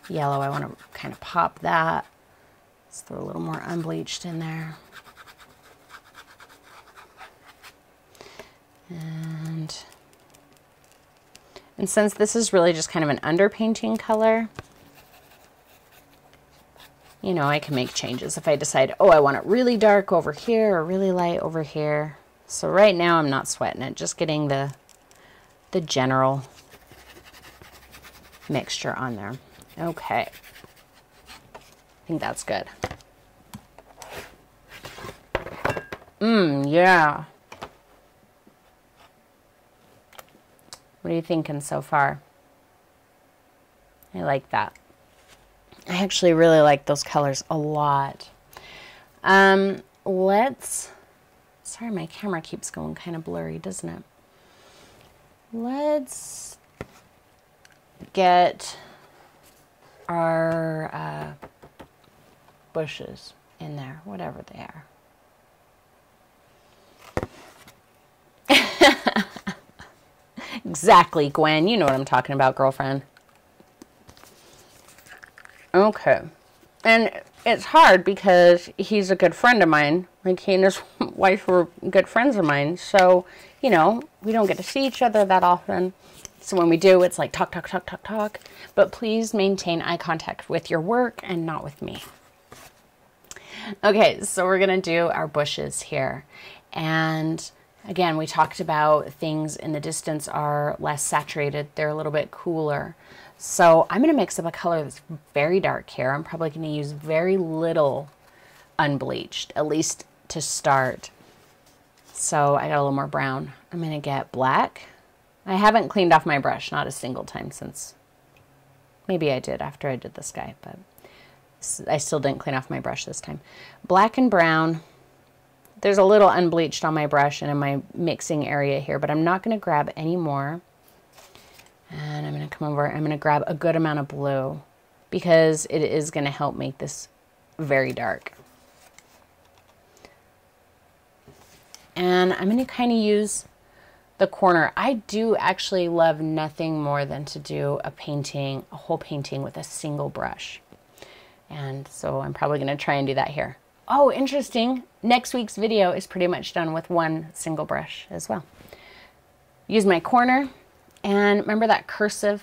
yellow. I want to kind of pop that. Let's throw a little more unbleached in there. And since this is really just kind of an underpainting color, you know, I can make changes if I decide, oh, I want it really dark over here or really light over here. So right now I'm not sweating it, just getting the general mixture on there. Okay. I think that's good. Yeah. What are you thinking so far? I like that. I actually really like those colors a lot. Sorry, my camera keeps going kind of blurry, doesn't it? Let's get our bushes in there, whatever they are. Exactly, Gwen. You know what I'm talking about, girlfriend. Okay. And it's hard because he's a good friend of mine. Like, he and his wife were good friends of mine. So, you know, we don't get to see each other that often. So when we do, it's like talk, talk, talk, talk, talk. But please maintain eye contact with your work and not with me. Okay, so we're going to do our bushes here. And again, we talked about things in the distance are less saturated. They're a little bit cooler. So I'm going to mix up a color that's very dark here. I'm probably going to use very little unbleached, at least to start. So I got a little more brown. I'm going to get black. I haven't cleaned off my brush, not a single time since. Maybe I did after I did the sky, but I still didn't clean off my brush this time. Black and brown. There's a little unbleached on my brush and in my mixing area here, but I'm not going to grab any more. And I'm going to come over, I'm going to grab a good amount of blue because it is going to help make this very dark. And I'm going to kind of use the corner. I do actually love nothing more than to do a painting, a whole painting with a single brush. And so I'm probably going to try and do that here. Oh, interesting. Next week's video is pretty much done with one single brush as well. Use my corner. And remember that cursive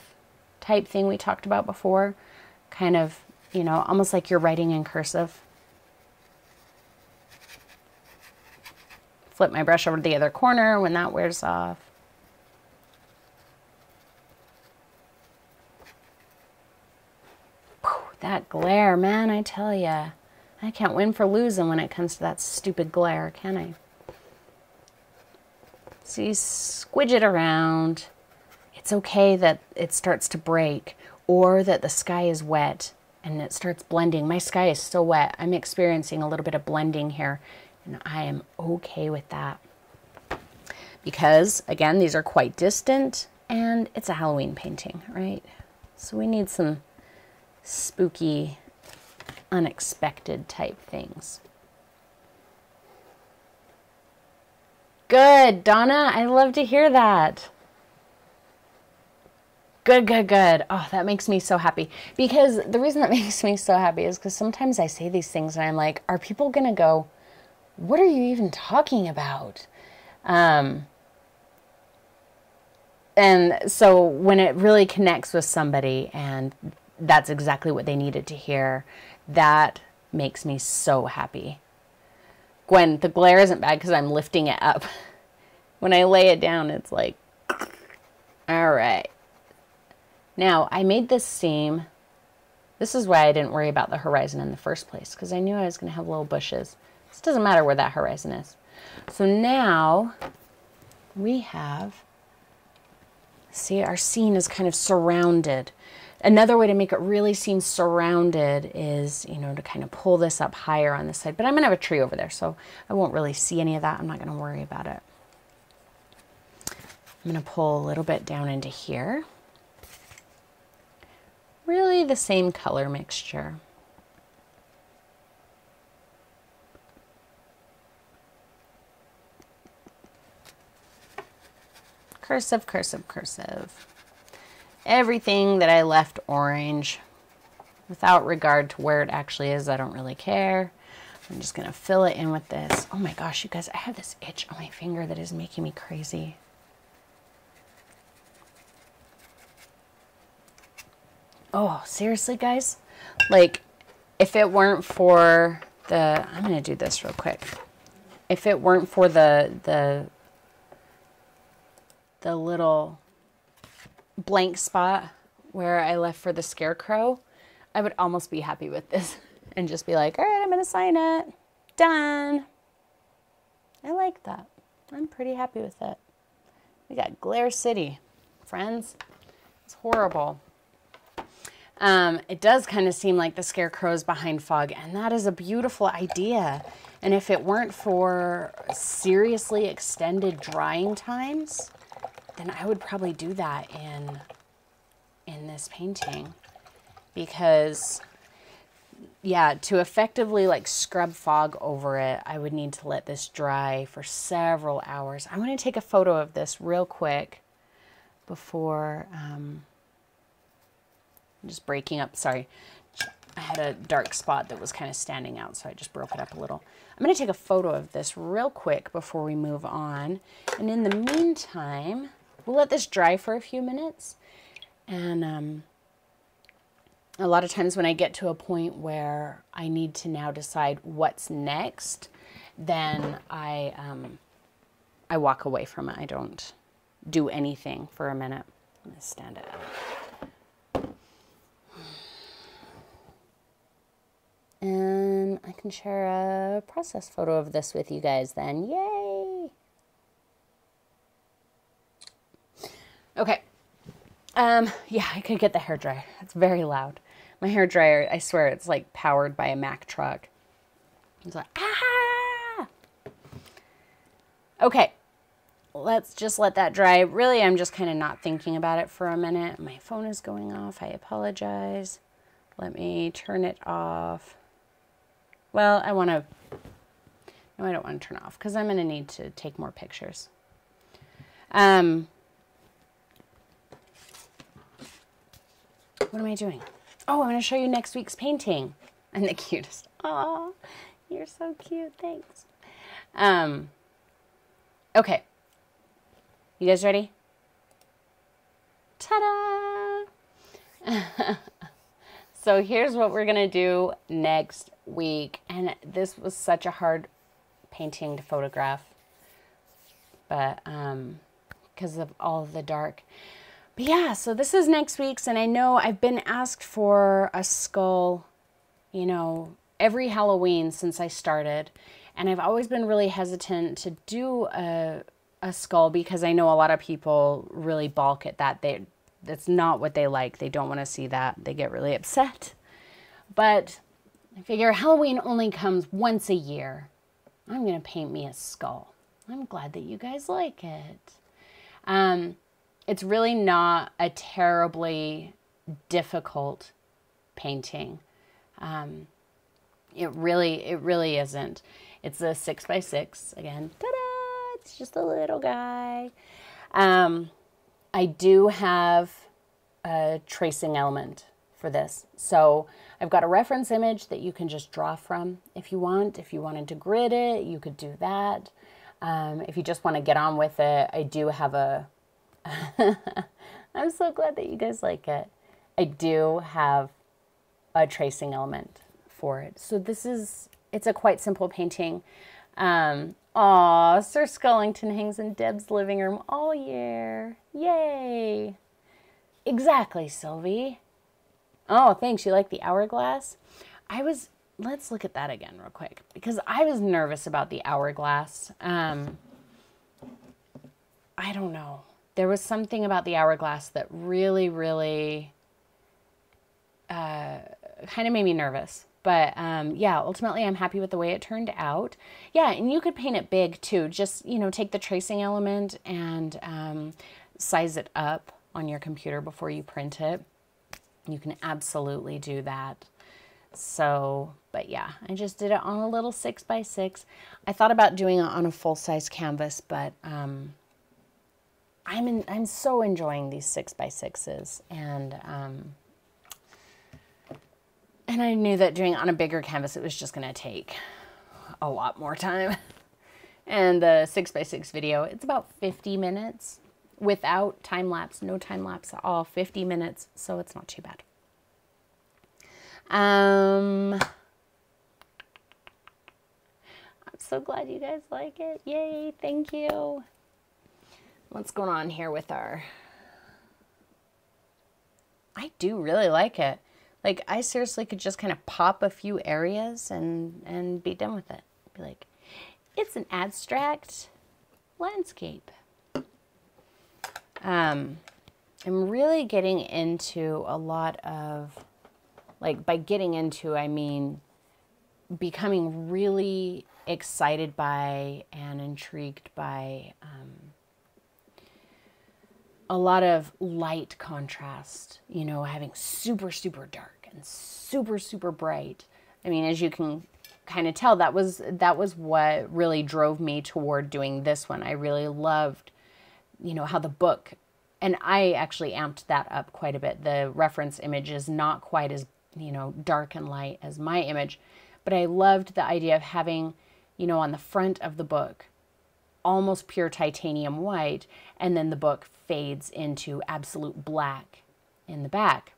type thing we talked about before? Kind of, you know, almost like you're writing in cursive. Flip my brush over to the other corner when that wears off. Whew, that glare, man, I tell ya. I can't win for losing when it comes to that stupid glare, can I? See, squidge it around. It's okay that it starts to break or that the sky is wet and it starts blending. My sky is so wet. I'm experiencing a little bit of blending here and I am okay with that. Because, again, these are quite distant and it's a Halloween painting, right? So we need some spooky, unexpected type things. Good, Donna. I love to hear that. Good, good, good. Oh, that makes me so happy. Because the reason that makes me so happy is because sometimes I say these things and I'm like, are people going to go, what are you even talking about? And so when it really connects with somebody and that's exactly what they needed to hear, that makes me so happy. Gwen, the glare isn't bad because I'm lifting it up. When I lay it down, it's like, all right. Now, I made this seam. This is why I didn't worry about the horizon in the first place, because I knew I was going to have little bushes. It doesn't matter where that horizon is. So now we have, see, our scene is kind of surrounded. Another way to make it really seem surrounded is, you know, to kind of pull this up higher on this side. But I'm going to have a tree over there, so I won't really see any of that. I'm not going to worry about it. I'm going to pull a little bit down into here. Really the same color mixture. Cursive, cursive, cursive. Everything that I left orange, without regard to where it actually is, I don't really care. I'm just going to fill it in with this. Oh my gosh, you guys, I have this itch on my finger that is making me crazy. Oh, seriously, guys? Like, if it weren't for the... I'm going to do this real quick. If it weren't for the little blank spot where I left for the scarecrow, I would almost be happy with this and just be like, all right, I'm going to sign it. Done. I like that. I'm pretty happy with it. We got Glare City, friends. It's horrible. It does kind of seem like the scarecrow's behind fog, and that is a beautiful idea. And if it weren't for seriously extended drying times, then I would probably do that in this painting. Because, yeah, to effectively like scrub fog over it, I would need to let this dry for several hours. I'm going to take a photo of this real quick before... I'm just breaking up, sorry. I had a dark spot that was kind of standing out, so I just broke it up a little. I'm going to take a photo of this real quick before we move on. And in the meantime, we'll let this dry for a few minutes. And a lot of times when I get to a point where I need to now decide what's next, then I walk away from it. I don't do anything for a minute. I'm going to stand it up. And I can share a process photo of this with you guys then. Yay! Okay. Yeah, I could get the hair dryer. It's very loud. My hair dryer, I swear, it's like powered by a Mack truck. It's like, ah! Okay, let's just let that dry. Really, I'm just kind of not thinking about it for a minute. My phone is going off. I apologize. Let me turn it off. Well, no, I don't want to turn it off because I'm going to need to take more pictures. What am I doing? Oh, I'm going to show you next week's painting. I'm the cutest. Aw, you're so cute. Thanks. Okay. You guys ready? Ta-da! So here's what we're going to do next week. And this was such a hard painting to photograph, but because of all of the dark. But yeah, so this is next week's, and I know I've been asked for a skull, you know, every Halloween since I started, and I've always been really hesitant to do a skull because I know a lot of people really balk at that. That's not what they like. They don't want to see that. They get really upset. But I figure Halloween only comes once a year. I'm going to paint me a skull. I'm glad that you guys like it. It's really not a terribly difficult painting. It really isn't. It's a 6x6 again. Ta-da! It's just a little guy. I do have a tracing element for this. So I've got a reference image that you can just draw from if you want. If you wanted to grid it, you could do that. If you just want to get on with it, I do have a... I'm so glad that you guys like it. I do have a tracing element for it. So it's a quite simple painting. Aw, Sir Skullington hangs in Deb's living room all year. Yay! Exactly, Sylvie. Oh, thanks. You like the hourglass? Let's look at that again real quick, because I was nervous about the hourglass. I don't know. There was something about the hourglass that really, really kind of made me nervous. But yeah, ultimately I'm happy with the way it turned out. Yeah, and you could paint it big too. Just, take the tracing element and size it up on your computer before you print it. You can absolutely do that. So, but yeah, I just did it on a little 6x6. I thought about doing it on a full-size canvas, but I'm so enjoying these 6x6s, and I knew that doing it on a bigger canvas, it was just going to take a lot more time. And the 6x6 video, it's about 50 minutes without time lapse, no time lapse at all, 50 minutes. So it's not too bad. I'm so glad you guys like it. Yay. Thank you. What's going on here with I do really like it. Like, I seriously could just kind of pop a few areas and be done with it. Be like, it's an abstract landscape. I'm really getting into a lot of, like, by getting into, I mean becoming really excited by and intrigued by a lot of light contrast, having super, super dark and super, super bright. I mean, as you can kind of tell, that was what really drove me toward doing this one. I really loved, how the book, and I actually amped that up quite a bit. The reference image is not quite as, dark and light as my image, but I loved the idea of having, on the front of the book, almost pure titanium white, and then the book fades into absolute black in the back.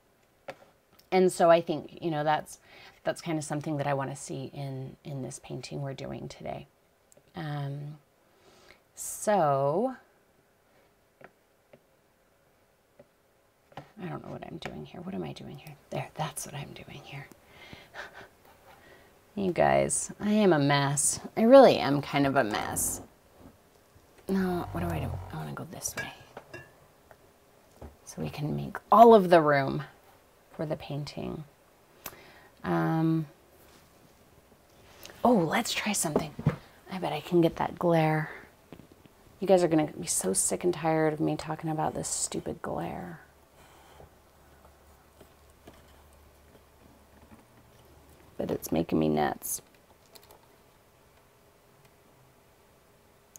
And so I think, that's kind of something that I want to see in this painting we're doing today. So I don't know what I'm doing here. What am I doing here? There, that's what I'm doing here. You guys, I am a mess. I really am kind of a mess. No, what do? I want to go this way. So we can make all of the room for the painting. Oh, let's try something. I bet I can get that glare. You guys are going to be so sick and tired of me talking about this stupid glare. But it's making me nuts.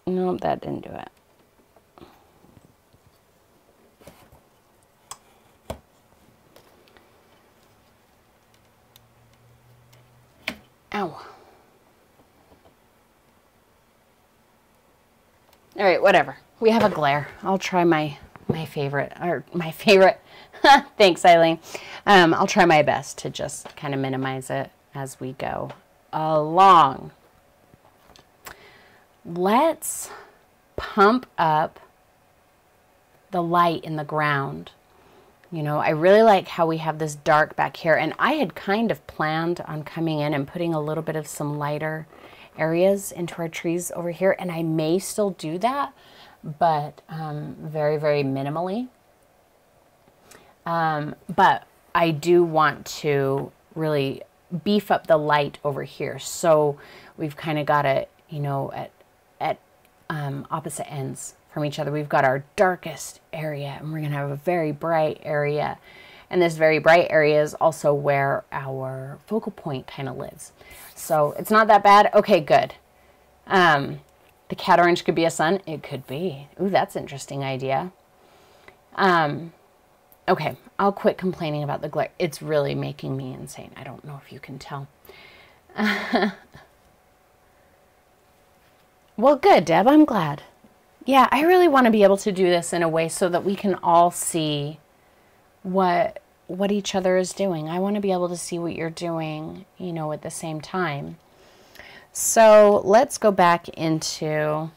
Nope, that didn't do it. Ow. All right, whatever. We have a glare. I'll try my favorite. Thanks, Eileen. I'll try my best to just kind of minimize it as we go along. Let's pump up the light in the ground. You know, I really like how we have this dark back here, and I had kind of planned on coming in and putting a little bit of some lighter areas into our trees over here, and I may still do that, but very, very minimally. But I do want to really beef up the light over here, so we've kind of got it, you know, at opposite ends from each other. We've got our darkest area, and we're going to have a very bright area. And this very bright area is also where our focal point kind of lives. So it's not that bad. Okay, good. The cat orange could be a sun. It could be. Ooh, that's an interesting idea. Okay, I'll quit complaining about the glare. It's really making me insane. I don't know if you can tell. Well, good, Deb. I'm glad. Yeah, I really want to be able to do this in a way so that we can all see what each other is doing. I want to be able to see what you're doing, you know, at the same time. So let's go back into,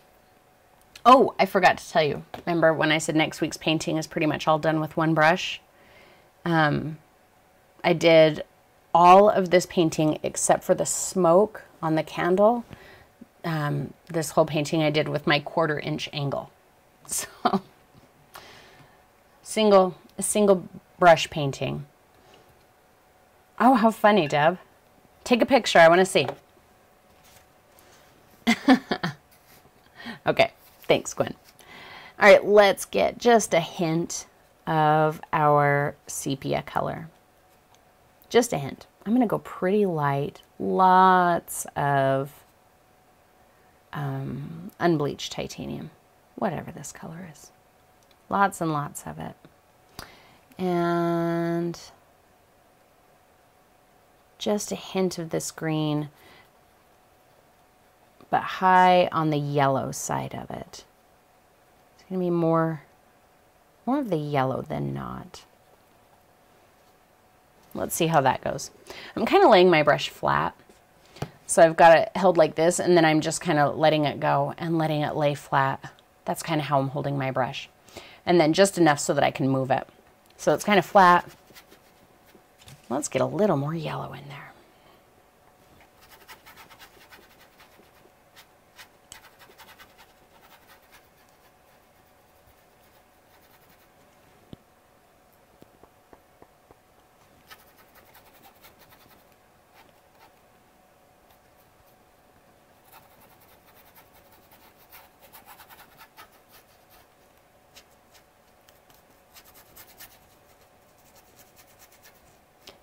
oh, I forgot to tell you. Remember when I said next week's painting is pretty much all done with one brush? I did all of this painting except for the smoke on the candle. This whole painting I did with my 1/4 inch angle. So a single brush painting. Oh, how funny, Deb. Take a picture. I want to see. Okay. Thanks, Gwen. All right, let's get just a hint of our sepia color. Just a hint. I'm going to go pretty light. Lots of unbleached titanium, whatever this color is. Lots and lots of it. And just a hint of this green, but high on the yellow side of it. It's going to be more of the yellow than not. Let's see how that goes. I'm kind of laying my brush flat. So I've got it held like this, and then I'm just kind of letting it go and letting it lay flat. That's kind of how I'm holding my brush. And then just enough so that I can move it. So it's kind of flat. Let's get a little more yellow in there.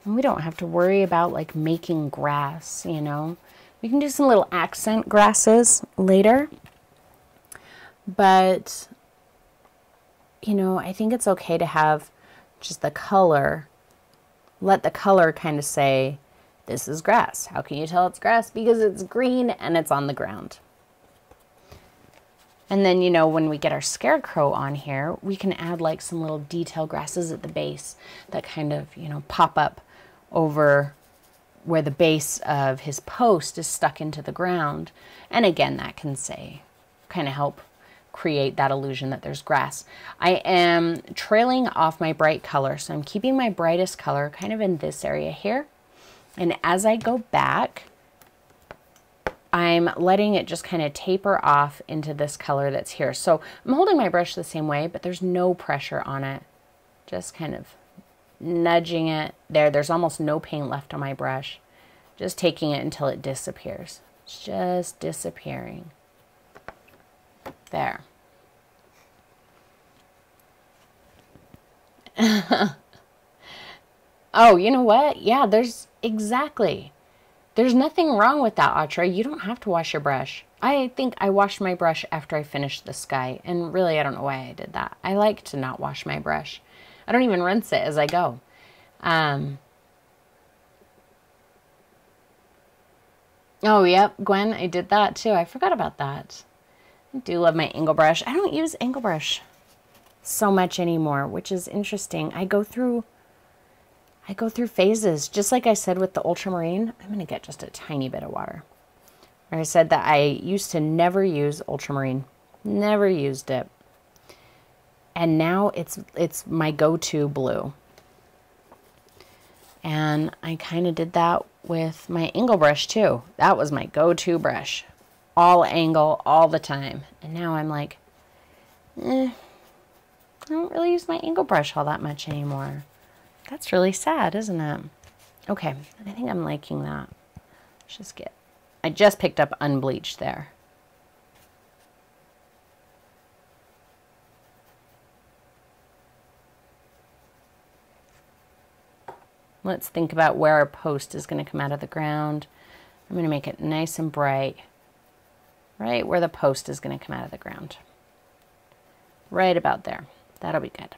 And we don't have to worry about like making grass, you know. We can do some little accent grasses later. But, you know, I think it's okay to have just the color. Let the color kind of say, this is grass. How can you tell it's grass? Because it's green and it's on the ground. And then, you know, when we get our scarecrow on here, we can add like some little detail grasses at the base that kind of, you know, pop up over where the base of his post is stuck into the ground. And again, that can say, kind of help create that illusion that there's grass. I am trailing off my bright color, so I'm keeping my brightest color kind of in this area here. And as I go back, I'm letting it just kind of taper off into this color that's here. So I'm holding my brush the same way, but there's no pressure on it. Just kind of nudging it. There's almost no paint left on my brush. Just taking it until it disappears. It's just disappearing. There. Oh, you know what? Yeah, there's nothing wrong with that, Atra. You don't have to wash your brush. I think I washed my brush after I finished the sky, and really I don't know why I did that. I like to not wash my brush. I don't even rinse it as I go. Oh, yep, Gwen, I did that too. I forgot about that. I do love my angle brush. I don't use angle brush so much anymore, which is interesting. I go through phases, just like I said with the ultramarine. I'm going to get just a tiny bit of water. I said that I used to never use ultramarine. Never used it. And now it's my go-to blue. And I kind of did that with my angle brush too. That was my go-to brush. All angle, all the time. And now I'm like, I don't really use my angle brush all that much anymore. That's really sad, isn't it? Okay, I think I'm liking that. Let's just get, I just picked up unbleached there. Let's think about where our post is going to come out of the ground. I'm going to make it nice and bright. Right where the post is going to come out of the ground. Right about there. That'll be good.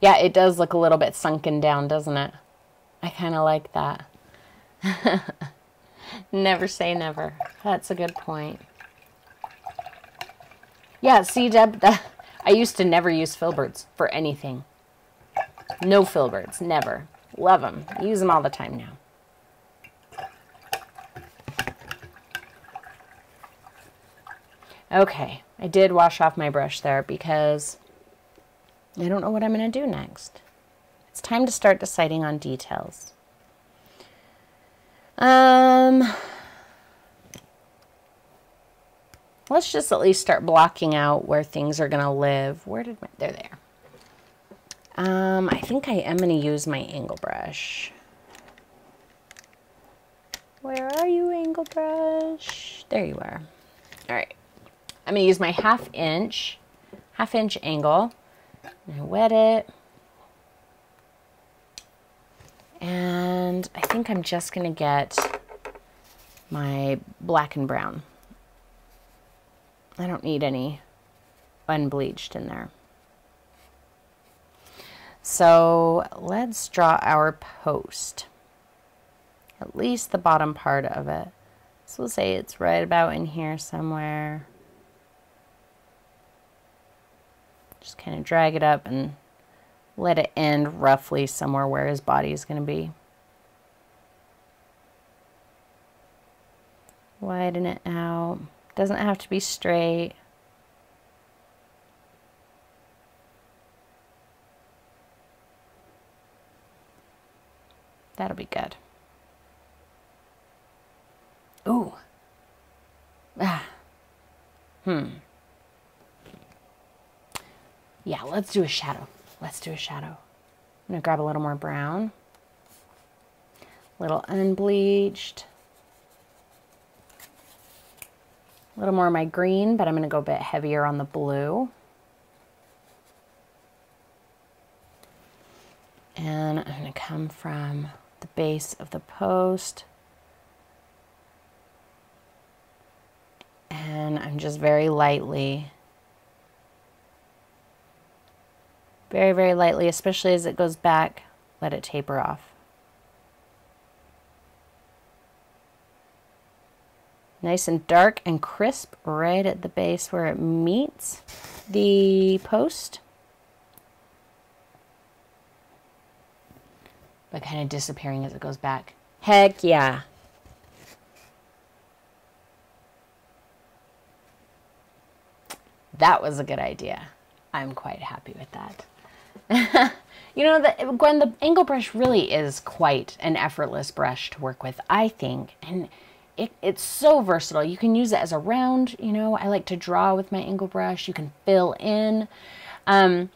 Yeah, it does look a little bit sunken down, doesn't it? I kind of like that. Never say never. That's a good point. Yeah, see, Deb, I used to never use filberts for anything. No filberts, never. Love them. Use them all the time now. Okay, I did wash off my brush there because I don't know what I'm going to do next. It's time to start deciding on details. Let's just at least start blocking out where things are going to live. Where did my, they're there. I think I am going to use my angle brush. Where are you, angle brush? There you are. All right. I'm going to use my half inch angle. And I wet it. And I think I'm just going to get my black and brown. I don't need any unbleached in there. So let's draw our post. At least the bottom part of it. So we'll say it's right about in here somewhere. Just kind of drag it up and let it end roughly somewhere where his body is going to be. Widen it out. Doesn't have to be straight. That'll be good. Ooh. Ah. Yeah, let's do a shadow. Let's do a shadow. I'm going to grab a little more brown. A little unbleached. A little more of my green, but I'm going to go a bit heavier on the blue. And I'm going to come from the base of the post. And I'm just very lightly, very lightly, especially as it goes back, let it taper off. Nice and dark and crisp right at the base where it meets the post. But kind of disappearing as it goes back. Heck yeah. That was a good idea. I'm quite happy with that. You know, Gwen, the angle brush really is quite an effortless brush to work with, I think. And it's so versatile. You can use it as a round, you know, I like to draw with my angle brush. You can fill in. An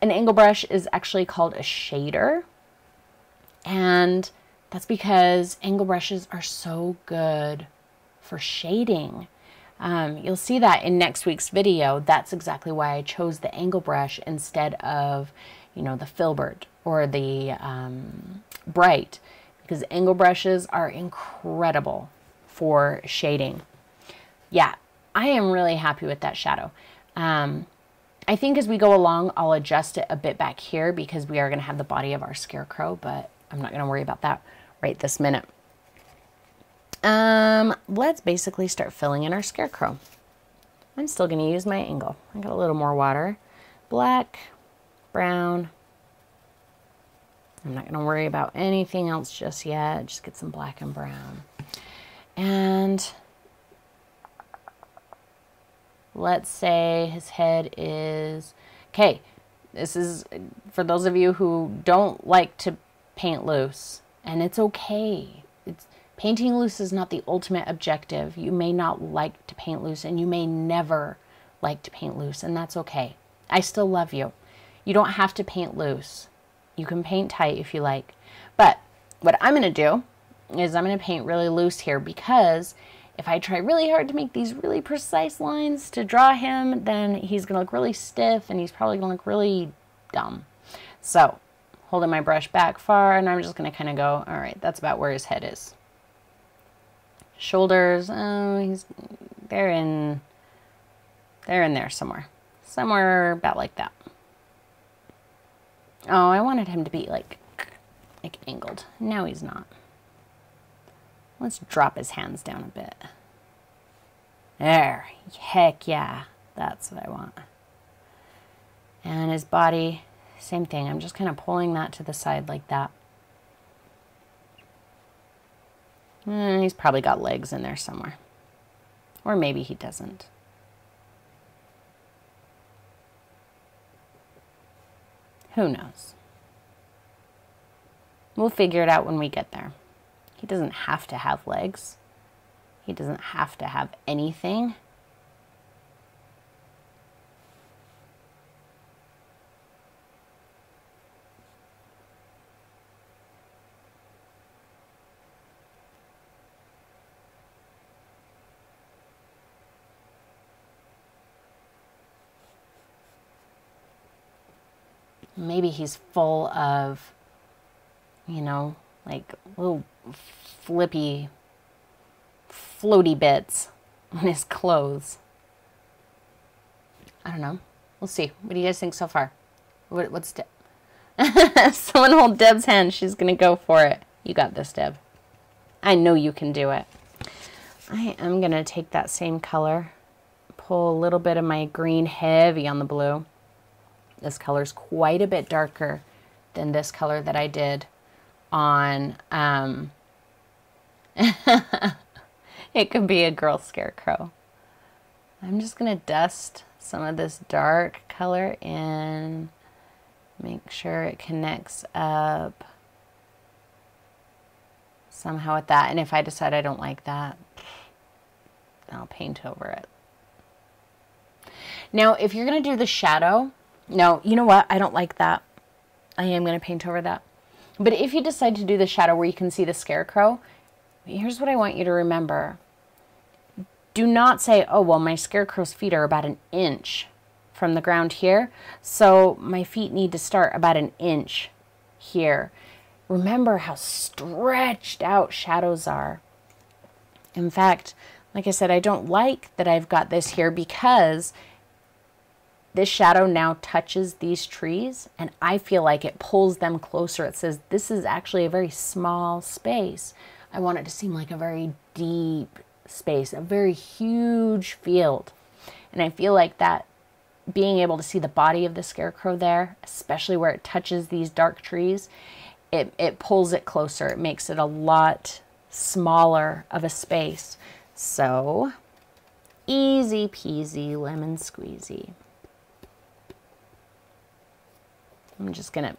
angle brush is actually called a shader. And that's because angle brushes are so good for shading. You'll see that in next week's video. That's exactly why I chose the angle brush instead of, you know, the filbert or the bright, because angle brushes are incredible for shading. Yeah, I am really happy with that shadow. I think as we go along, I'll adjust it a bit back here because we are going to have the body of our scarecrow, but I'm not going to worry about that right this minute. Let's basically start filling in our scarecrow. I'm still going to use my angle. I got a little more water. Black, brown. I'm not going to worry about anything else just yet. Just get some black and brown. And let's say his head is, okay, this is for those of you who don't like to paint loose, and it's okay. Painting loose is not the ultimate objective. You may not like to paint loose, and you may never like to paint loose, and that's okay. I still love you. You don't have to paint loose. You can paint tight if you like. But what I'm going to do is I'm going to paint really loose here, because if I try really hard to make these really precise lines to draw him, then he's going to look really stiff, and he's probably going to look really dumb. So, holding my brush back far, and I'm just going to kind of go, all right, that's about where his head is. Shoulders, oh, they're in there somewhere. Somewhere about like that. Oh, I wanted him to be like angled. No, he's not. Let's drop his hands down a bit. There. Heck yeah. That's what I want. And his body, same thing. I'm just kind of pulling that to the side like that. He's probably got legs in there somewhere. Or maybe he doesn't. Who knows? We'll figure it out when we get there. He doesn't have to have legs. He doesn't have to have anything. Maybe he's full of, you know, like little floaty bits on his clothes. I don't know. We'll see. What do you guys think so far? What's Deb? Someone hold Deb's hand. She's going to go for it. You got this, Deb. I know you can do it. I am going to take that same color, pull a little bit of my green heavy on the blue. This color's quite a bit darker than this color that I did on, it could be a girl scarecrow. I'm just going to dust some of this dark color in, make sure it connects up somehow with that. And if I decide I don't like that, I'll paint over it. Now, if you're going to do the shadow, no, you know what? I don't like that. I am going to paint over that. But if you decide to do the shadow where you can see the scarecrow, here's what I want you to remember. Do not say, oh, well, my scarecrow's feet are about an inch from the ground here, so my feet need to start about an inch here. Remember how stretched out shadows are. In fact, like I said, I don't like that I've got this here because this shadow now touches these trees, and I feel like it pulls them closer. It says this is actually a very small space. I want it to seem like a very deep space, a very huge field. And I feel like that being able to see the body of the scarecrow there, especially where it touches these dark trees, it pulls it closer. It makes it a lot smaller of a space. So, easy peasy lemon squeezy. I'm just going to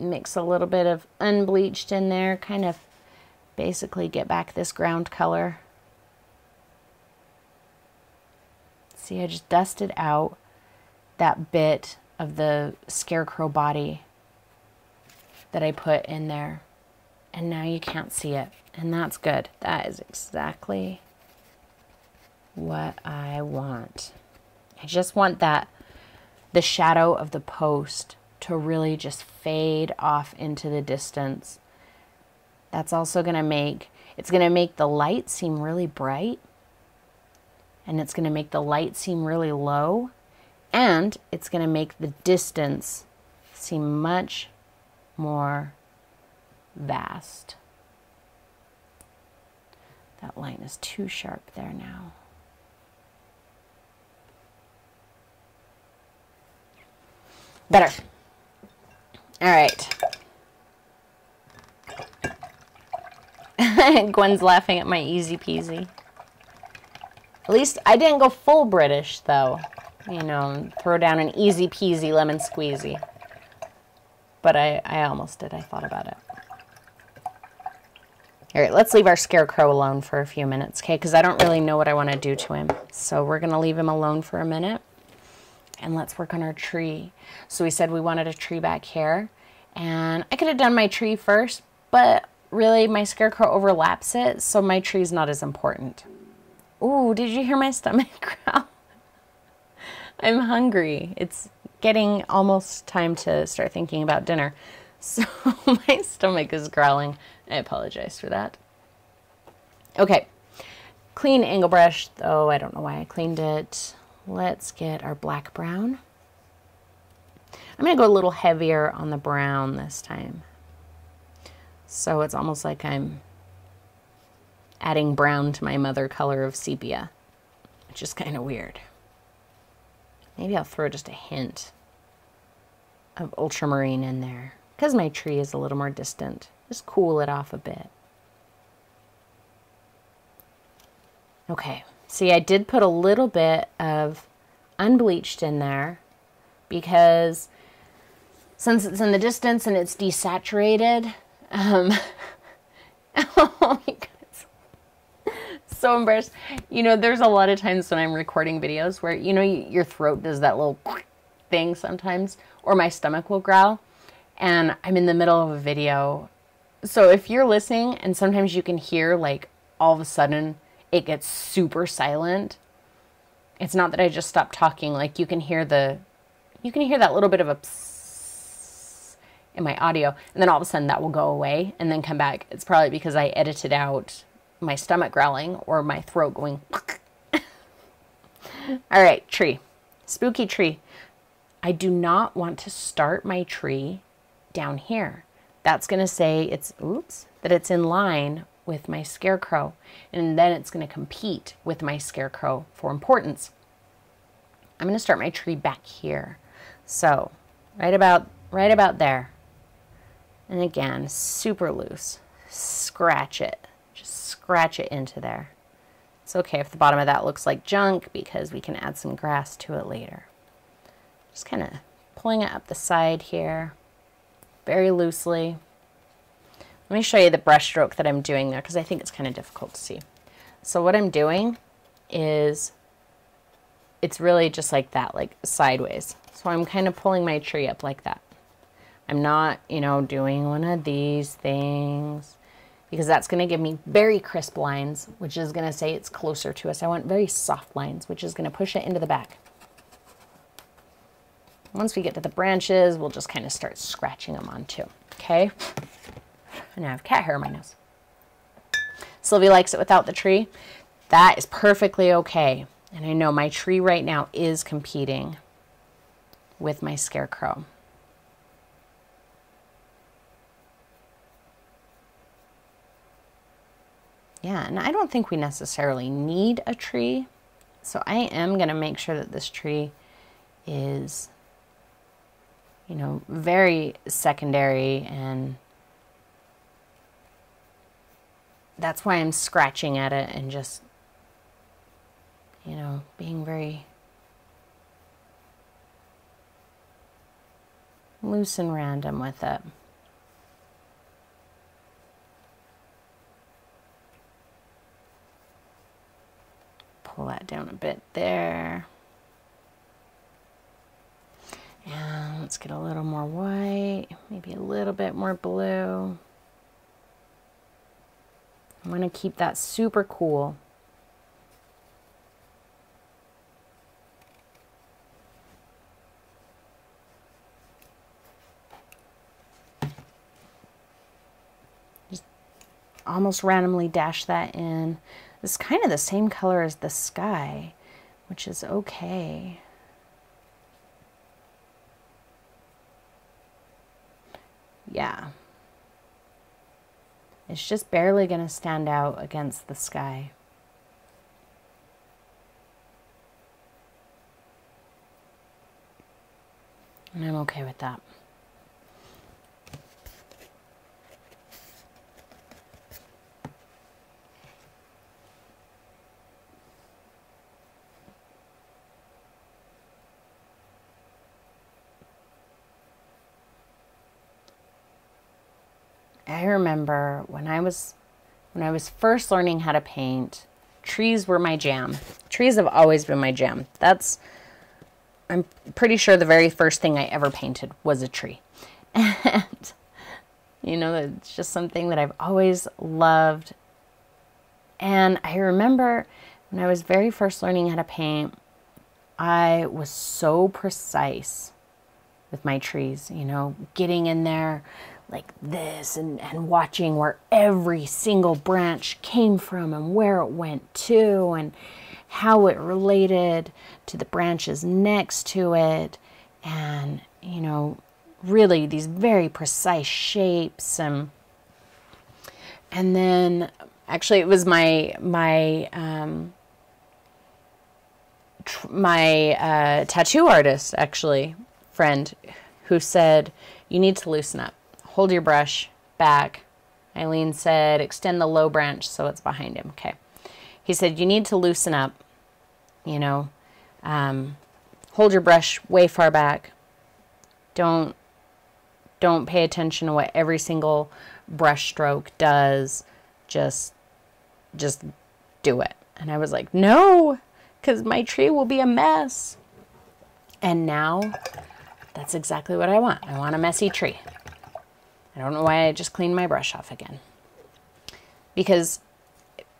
mix a little bit of unbleached in there, kind of basically get back this ground color See, I just dusted out that bit of the scarecrow body that I put in there. And now you can't see it. And that's good. That is exactly what I want. I just want the shadow of the post to really just fade off into the distance. That's also going to make, it's going to make the light seem really bright. And it's going to make the light seem really low. And it's going to make the distance seem much more vast. That line is too sharp there now. Better. All right. Gwen's laughing at my easy peasy. At least I didn't go full British, though. You know, throw down an easy peasy lemon squeezy. But I almost did. I thought about it. All right, let's leave our scarecrow alone for a few minutes, okay? Because I don't really know what I want to do to him. So we're going to leave him alone for a minute. And let's work on our tree. So we said we wanted a tree back here. And I could have done my tree first, but really my scarecrow overlaps it, so my tree's not as important. Ooh, did you hear my stomach growl? I'm hungry. It's getting almost time to start thinking about dinner. So my stomach is growling. I apologize for that. Okay, clean angle brush, though I don't know why I cleaned it. Let's get our black brown. I'm going to go a little heavier on the brown this time. So it's almost like I'm adding brown to my mother color of sepia, which is kind of weird. Maybe I'll throw just a hint of ultramarine in there because my tree is a little more distant. Just cool it off a bit. Okay, see, I did put a little bit of unbleached in there because since it's in the distance and it's desaturated, oh my God, so embarrassed. You know, there's a lot of times when I'm recording videos where, you know, your throat does that little thing sometimes, or my stomach will growl, and I'm in the middle of a video. So if you're listening and sometimes you can hear, like, all of a sudden it gets super silent, it's not that I just stopped talking. Like, you can hear that little bit of a psss in my audio, and then all of a sudden that will go away and then come back. It's probably because I edited out my stomach growling or my throat going. All right, tree. Spooky tree. I do not want to start my tree down here. That's going to say that it's in line with my scarecrow, and then it's going to compete with my scarecrow for importance. I'm going to start my tree back here. So right about there. And again, super loose. Scratch it. Just scratch it into there. It's okay if the bottom of that looks like junk because we can add some grass to it later. Just kind of pulling it up the side here, very loosely. Let me show you the brush stroke that I'm doing there because I think it's kind of difficult to see. So what I'm doing is, it's really just like that, like sideways. So I'm kind of pulling my tree up like that. I'm not, you know, doing one of these things because that's going to give me very crisp lines, which is going to say it's closer to us. I want very soft lines, which is going to push it into the back. Once we get to the branches, we'll just kind of start scratching them on too. Okay? And I have cat hair on my nose. Sylvie likes it without the tree. That is perfectly okay. And I know my tree right now is competing with my scarecrow. Yeah, and I don't think we necessarily need a tree. So I am going to make sure that this tree is, you know, very secondary, and that's why I'm scratching at it and just, you know, being very loose and random with it. Pull that down a bit there. And let's get a little more white, maybe a little bit more blue. I'm going to keep that super cool. Just almost randomly dash that in. It's kind of the same color as the sky, which is okay. Yeah. It's just barely going to stand out against the sky. And I'm okay with that. I remember when I was first learning how to paint, trees were my jam. Trees have always been my jam. I'm pretty sure the very first thing I ever painted was a tree. And, you know, it's just something that I've always loved. And I remember when I was very first learning how to paint, I was so precise with my trees, you know, getting in there like this and watching where every single branch came from and where it went to and how it related to the branches next to it, and, you know, really these very precise shapes. And then actually it was my tattoo artist, actually, friend, who said, you need to loosen up. Hold your brush back. Eileen said, extend the low branch so it's behind him. Okay. He said, you need to loosen up, you know, hold your brush way far back. Don't pay attention to what every single brush stroke does. Just do it. And I was like, no, because my tree will be a mess. And now that's exactly what I want. I want a messy tree. I don't know why I just cleaned my brush off again. Because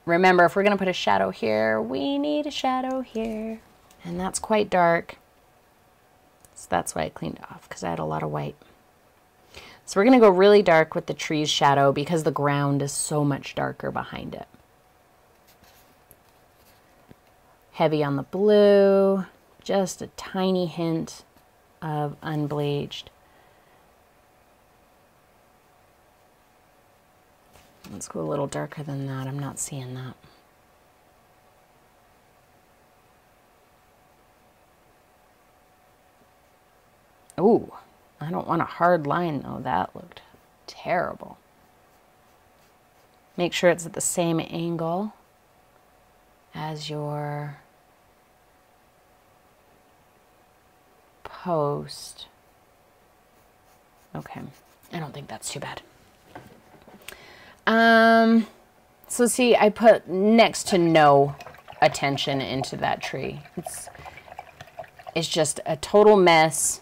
remember, if we're going to put a shadow here, we need a shadow here. And that's quite dark. So that's why I cleaned it off, because I had a lot of white. So we're going to go really dark with the tree's shadow because the ground is so much darker behind it. Heavy on the blue, just a tiny hint of unbleached. Let's go a little darker than that. I'm not seeing that. Ooh, I don't want a hard line though. That looked terrible. Make sure it's at the same angle as your post. Okay, I don't think that's too bad. So see, I put next to no attention into that tree. It's just a total mess,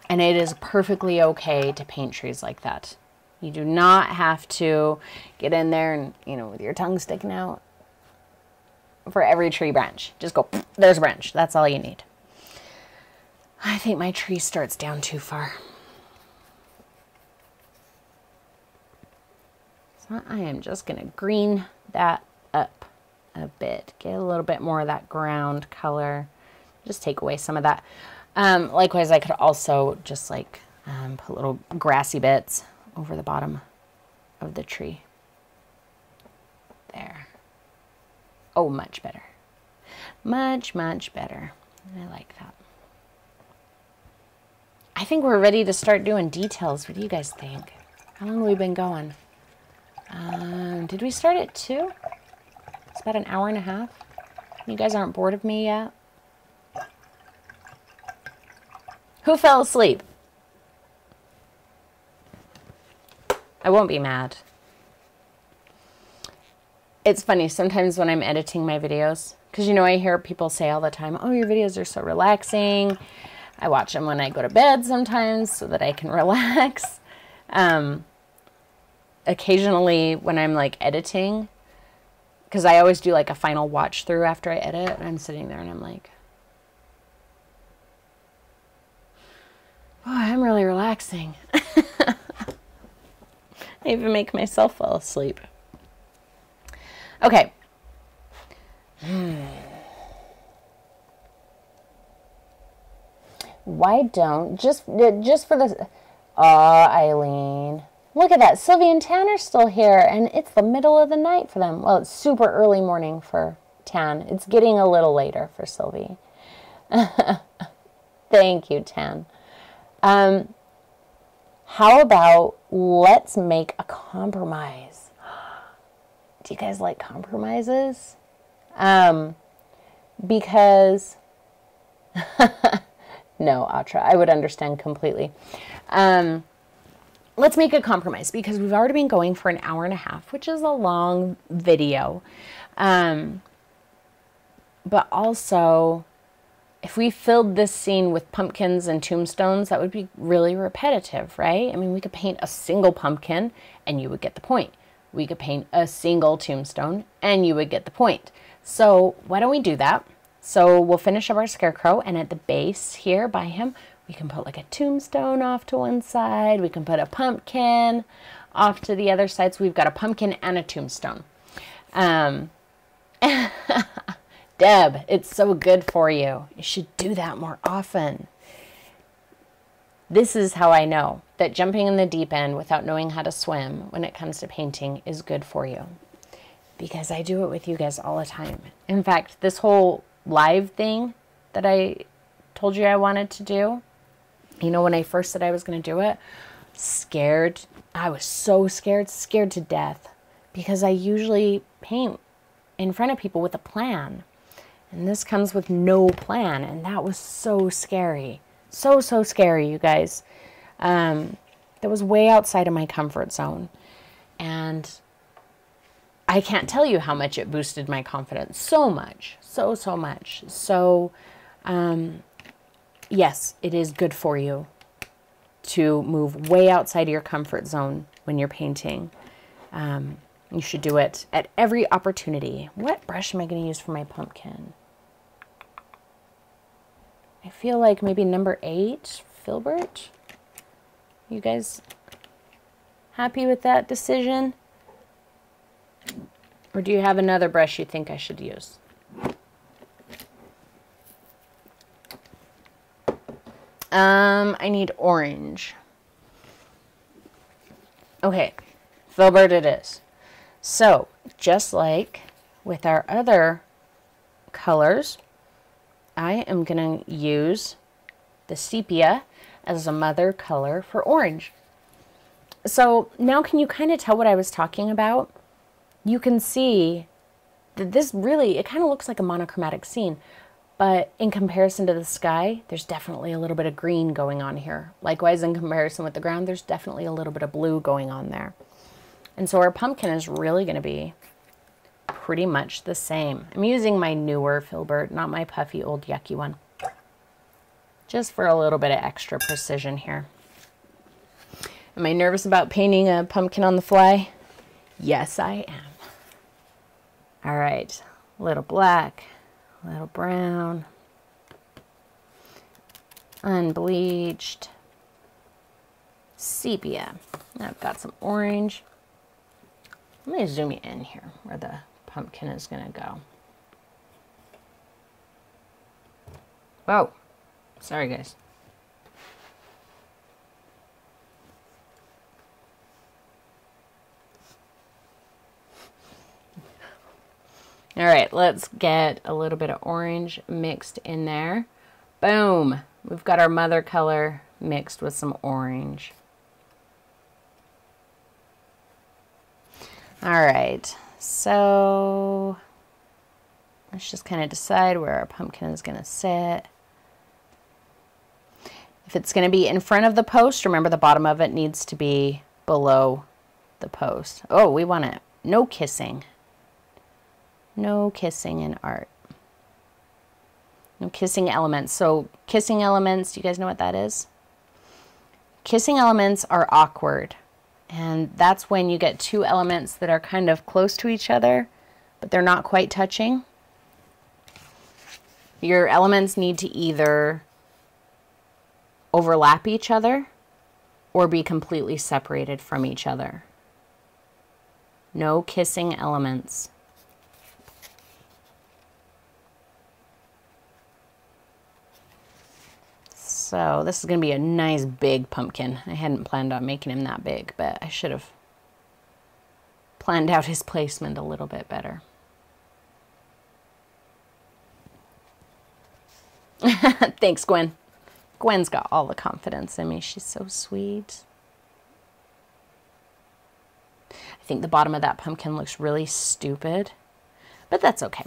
and it is perfectly okay to paint trees like that. You do not have to get in there and, you know, with your tongue sticking out for every tree branch. Just go, there's a branch. That's all you need. I think my tree starts down too far. So I am just going to green that up a bit. Get a little bit more of that ground color. Just take away some of that. Likewise, I could also just like put little grassy bits over the bottom of the tree. There. Oh, much better. Much, much better. I like that. I think we're ready to start doing details. What do you guys think? How long have we been going? Did we start at 2? It's about an hour and a half. You guys aren't bored of me yet? Who fell asleep? I won't be mad. It's funny, sometimes when I'm editing my videos, because, you know, I hear people say all the time, oh, your videos are so relaxing. I watch them when I go to bed sometimes so that I can relax. Occasionally when I'm like editing, because I always do like a final watch through after I edit, and I'm sitting there and I'm like, oh, I'm really relaxing. I even make myself fall asleep. Okay. Why don't, just for the, Eileen. Look at that. Sylvie and Tan are still here, and it's the middle of the night for them. Well, it's super early morning for Tan. It's getting a little later for Sylvie. Thank you, Tan. How about let's make a compromise? Do you guys like compromises? Because... No, Atra, I would understand completely. Let's make a compromise because we've already been going for an hour and a half, which is a long video. But also, if we filled this scene with pumpkins and tombstones, that would be really repetitive, right? I mean, we could paint a single pumpkin and you would get the point. We could paint a single tombstone and you would get the point. So why don't we do that? So we'll finish up our scarecrow, and at the base here by him, we can put like a tombstone off to one side. We can put a pumpkin off to the other side. So we've got a pumpkin and a tombstone. Deb, it's so good for you. You should do that more often. This is how I know that jumping in the deep end without knowing how to swim when it comes to painting is good for you. Because I do it with you guys all the time. In fact, this whole live thing that I told you I wanted to do, you know, when I first said I was going to do it, scared. I was so scared to death, because I usually paint in front of people with a plan. And this comes with no plan, and that was so scary. So scary, you guys. That was way outside of my comfort zone. And I can't tell you how much it boosted my confidence. So much. So much. So, yes, it is good for you to move way outside of your comfort zone when you're painting. You should do it at every opportunity. What brush am I going to use for my pumpkin? I feel like maybe number 8, Filbert. You guys happy with that decision? Or do you have another brush you think I should use? I need orange. Okay, Filbert it is. So, just like with our other colors, I am going to use the sepia as a mother color for orange. So now can you kind of tell what I was talking about? You can see that this really, it kind of looks like a monochromatic scene, but in comparison to the sky, there's definitely a little bit of green going on here. Likewise, in comparison with the ground, there's definitely a little bit of blue going on there. And so our pumpkin is really going to be pretty much the same. I'm using my newer Filbert, not my puffy old yucky one, just for a little bit of extra precision here. Am I nervous about painting a pumpkin on the fly? Yes, I am. All right, a little black, a little brown, unbleached, sepia. I've got some orange. Let me zoom you in here where the pumpkin is going to go. Whoa, sorry guys. All right, let's get a little bit of orange mixed in there. Boom, we've got our mother color mixed with some orange. All right, so let's just kind of decide where our pumpkin is going to sit. If it's going to be in front of the post, remember the bottom of it needs to be below the post. Oh, we want it. No kissing. No kissing in art. No kissing elements. So kissing elements, do you guys know what that is? Kissing elements are awkward. And that's when you get two elements that are kind of close to each other, but they're not quite touching. Your elements need to either overlap each other or be completely separated from each other. No kissing elements. So this is going to be a nice big pumpkin. I hadn't planned on making him that big, but I should have planned out his placement a little bit better. Thanks, Gwen. Gwen's got all the confidence in me. She's so sweet. I think the bottom of that pumpkin looks really stupid, but that's okay.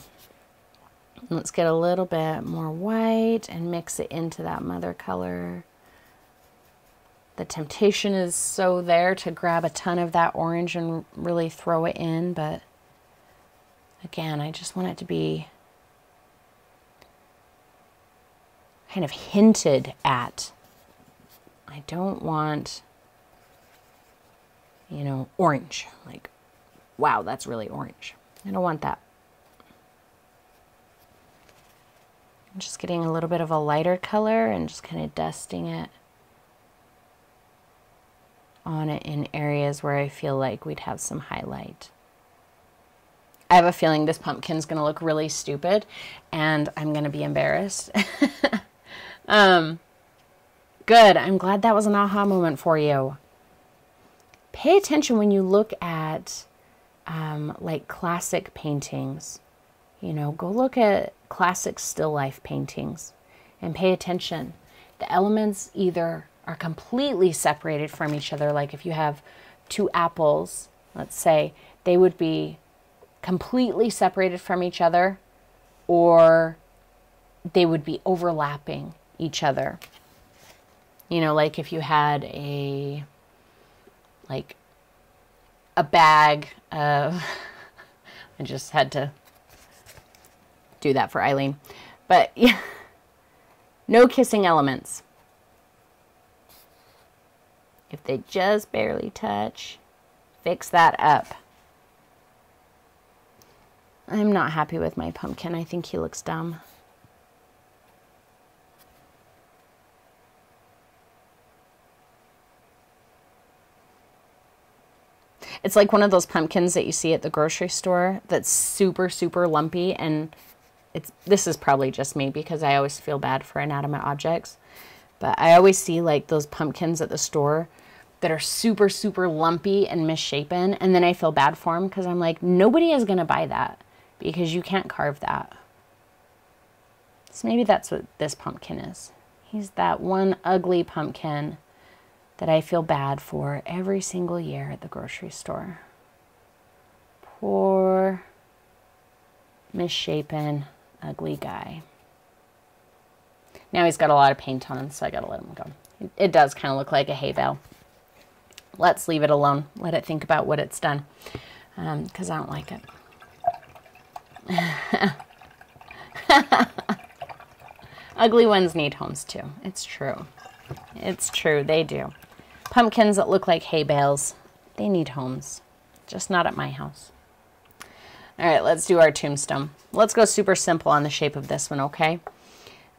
Let's get a little bit more white and mix it into that mother color. The temptation is so there to grab a ton of that orange and really throw it in, but again, I just want it to be kind of hinted at. I don't want, you know, orange. Like, wow, that's really orange. I don't want that. I'm just getting a little bit of a lighter color and just kind of dusting it on it in areas where I feel like we'd have some highlight. I have a feeling this pumpkin's going to look really stupid and I'm going to be embarrassed. Good. I'm glad that was an aha moment for you. Pay attention when you look at like classic paintings. You know, go look at classic still life paintings and pay attention. The elements either are completely separated from each other. Like if you have two apples, let's say, they would be completely separated from each other, or they would be overlapping each other. You know, like if you had a bag of, I just had to do that for Eileen, but yeah, no kissing elements. If they just barely touch, fix that up. I'm not happy with my pumpkin. I think he looks dumb. It's like one of those pumpkins that you see at the grocery store that's super, super lumpy, and this is probably just me because I always feel bad for inanimate objects, but I always see like those pumpkins at the store that are super, super lumpy and misshapen, and then I feel bad for them because I'm like, nobody is going to buy that because you can't carve that. So maybe that's what this pumpkin is. He's that one ugly pumpkin that I feel bad for every single year at the grocery store. Poor, misshapen, ugly guy. Now he's got a lot of paint on him, so I gotta let him go. It does kind of look like a hay bale. Let's leave it alone. Let it think about what it's done, because I don't like it. Ugly ones need homes too. It's true. It's true, they do. Pumpkins that look like hay bales, they need homes. Just not at my house. All right, let's do our tombstone. Let's go super simple on the shape of this one, okay?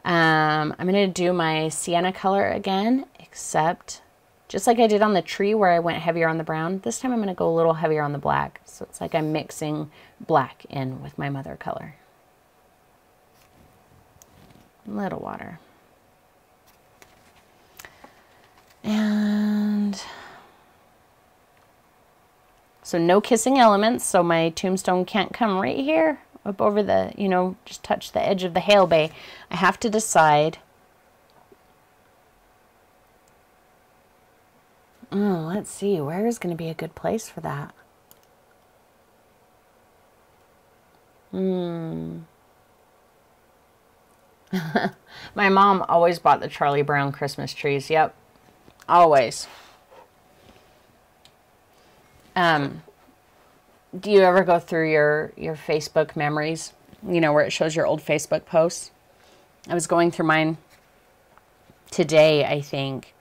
I'm going to do my sienna color again, except just like I did on the tree where I went heavier on the brown, this time I'm going to go a little heavier on the black. So it's like I'm mixing black in with my mother color. A little water. And so no kissing elements, so my tombstone can't come right here up over the, you know, just touch the edge of the hail bay. I have to decide. Let's see, where is going to be a good place for that? My mom always bought the Charlie Brown Christmas trees. Yep. Always. Do you ever go through your Facebook memories, you know, where it shows your old Facebook posts? I was going through mine today, I think,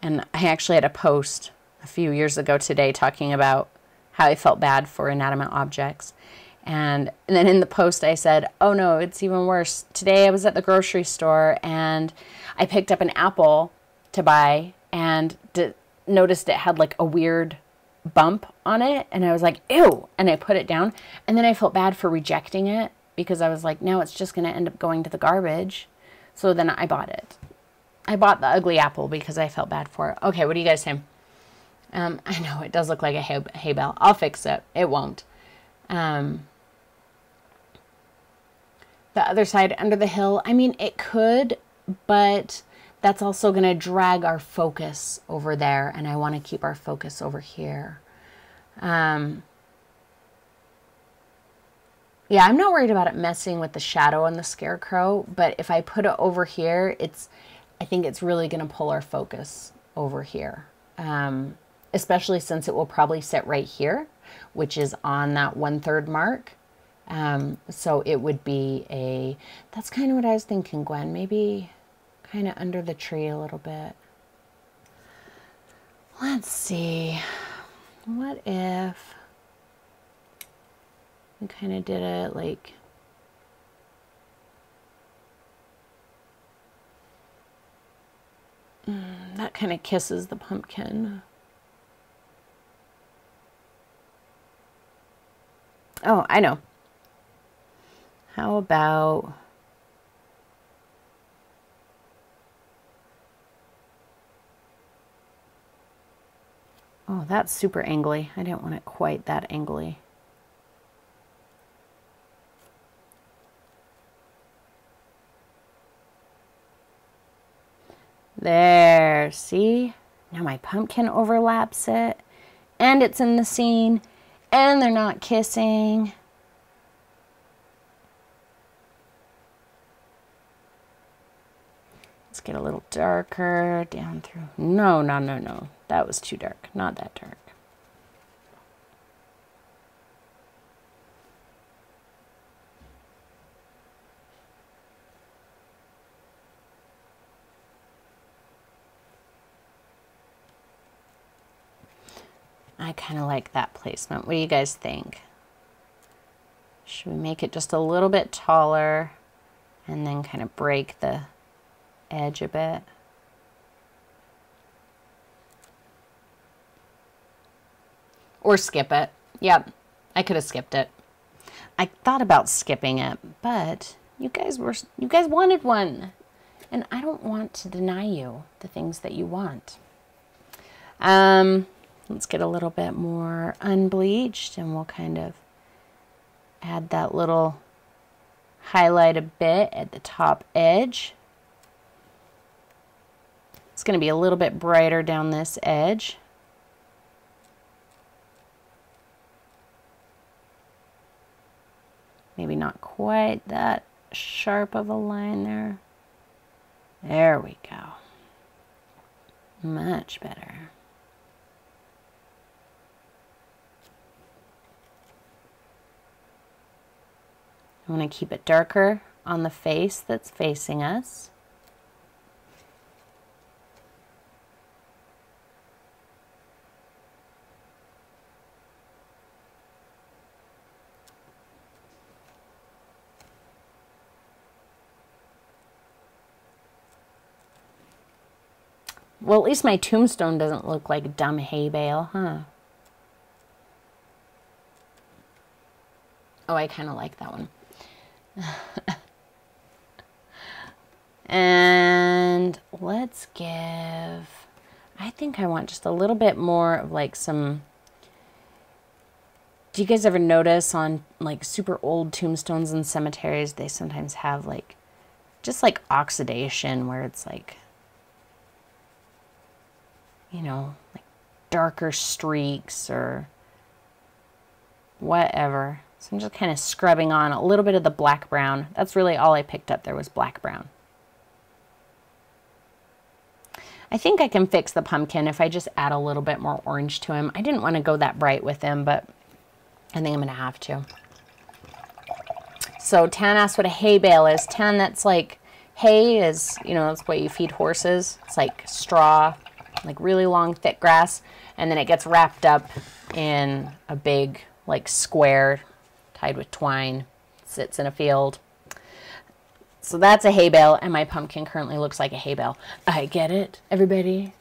and I actually had a post a few years ago today talking about how I felt bad for inanimate objects. And then in the post I said, oh no, it's even worse. Today I was at the grocery store and I picked up an apple to buy and noticed it had like a weird bump on it. And I was like, ew. And I put it down. And then I felt bad for rejecting it because I was like, now it's just going to end up going to the garbage. So then I bought it. I bought the ugly apple because I felt bad for it. Okay, what do you guys say? I know it does look like a hay bale. I'll fix it. It won't. The other side, under the hill, I mean, it could, but that's also going to drag our focus over there, and I want to keep our focus over here. Yeah, I'm not worried about it messing with the shadow on the scarecrow, but if I put it over here, I think it's really going to pull our focus over here, especially since it will probably sit right here, which is on that 1/3 mark. So it would be that's kind of what I was thinking, Gwen, maybe kind of under the tree a little bit. Let's see, what if we kind of did it like, that kind of kisses the pumpkin. Oh, I know. How about, oh, that's super angly. I didn't want it quite that angly. There, see? Now my pumpkin overlaps it, and it's in the scene, and they're not kissing. Let's get a little darker down through. No, no, no, no. That was too dark. Not that dark. I kind of like that placement. What do you guys think? Should we make it just a little bit taller and then kind of break the edge a bit? Or skip it. Yep, I could have skipped it. I thought about skipping it, but you guys wanted one, and I don't want to deny you the things that you want. Let's get a little bit more unbleached, and we'll kind of add that little highlight a bit at the top edge. It's going to be a little bit brighter down this edge. Maybe not quite that sharp of a line there. There we go. Much better. I want to keep it darker on the face that's facing us. Well, at least my tombstone doesn't look like a dumb hay bale, huh? Oh, I kind of like that one. And let's give, I think I want just a little bit more of like some, do you guys ever notice on like super old tombstones in cemeteries, they sometimes have like, just like oxidation where it's like, you know, like darker streaks or whatever. So I'm just kind of scrubbing on a little bit of the black brown. That's really all I picked up there was black brown. I think I can fix the pumpkin if I just add a little bit more orange to him. I didn't want to go that bright with him, but I think I'm going to have to. So Tan asked what a hay bale is. Tan, that's like Hay is, you know, that's what you feed horses. It's like straw, like really long, thick grass. And then it gets wrapped up in a big, like, square tied with twine. Sits in a field. So that's a hay bale, and my pumpkin currently looks like a hay bale. I get it, everybody.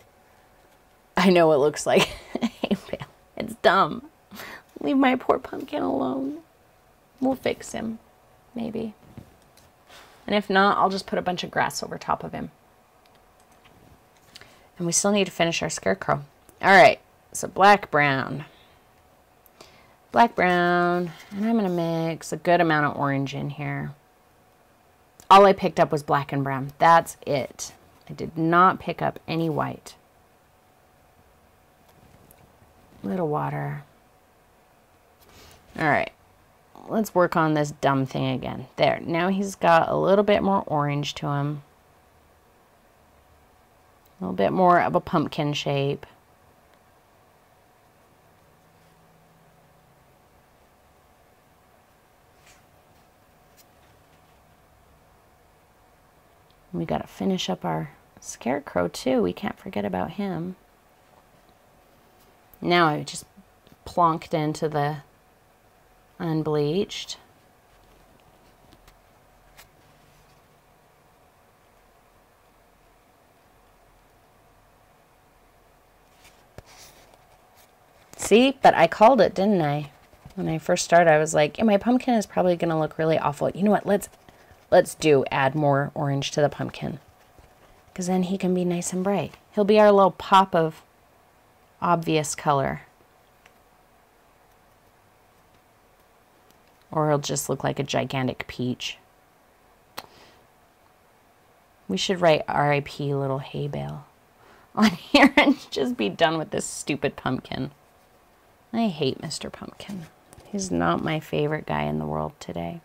I know it looks like a hay bale. It's dumb. Leave my poor pumpkin alone. We'll fix him, maybe. And if not, I'll just put a bunch of grass over top of him. And we still need to finish our scarecrow. All right, so black, brown. Black, brown, and I'm going to mix a good amount of orange in here. All I picked up was black and brown. That's it. I did not pick up any white. Little water. All right. Let's work on this dumb thing again. There. Now he's got a little bit more orange to him. A little bit more of a pumpkin shape. We got to finish up our scarecrow too. We can't forget about him. Now I just plonked into the unbleached. See, but I called it, didn't I? When I first started, I was like, yeah, my pumpkin is probably going to look really awful. You know what? Let's add more orange to the pumpkin. Because then he can be nice and bright. He'll be our little pop of obvious color. Or he'll just look like a gigantic peach. We should write R.I.P. Little Hay Bale on here and just be done with this stupid pumpkin. I hate Mr. Pumpkin. He's not my favorite guy in the world today.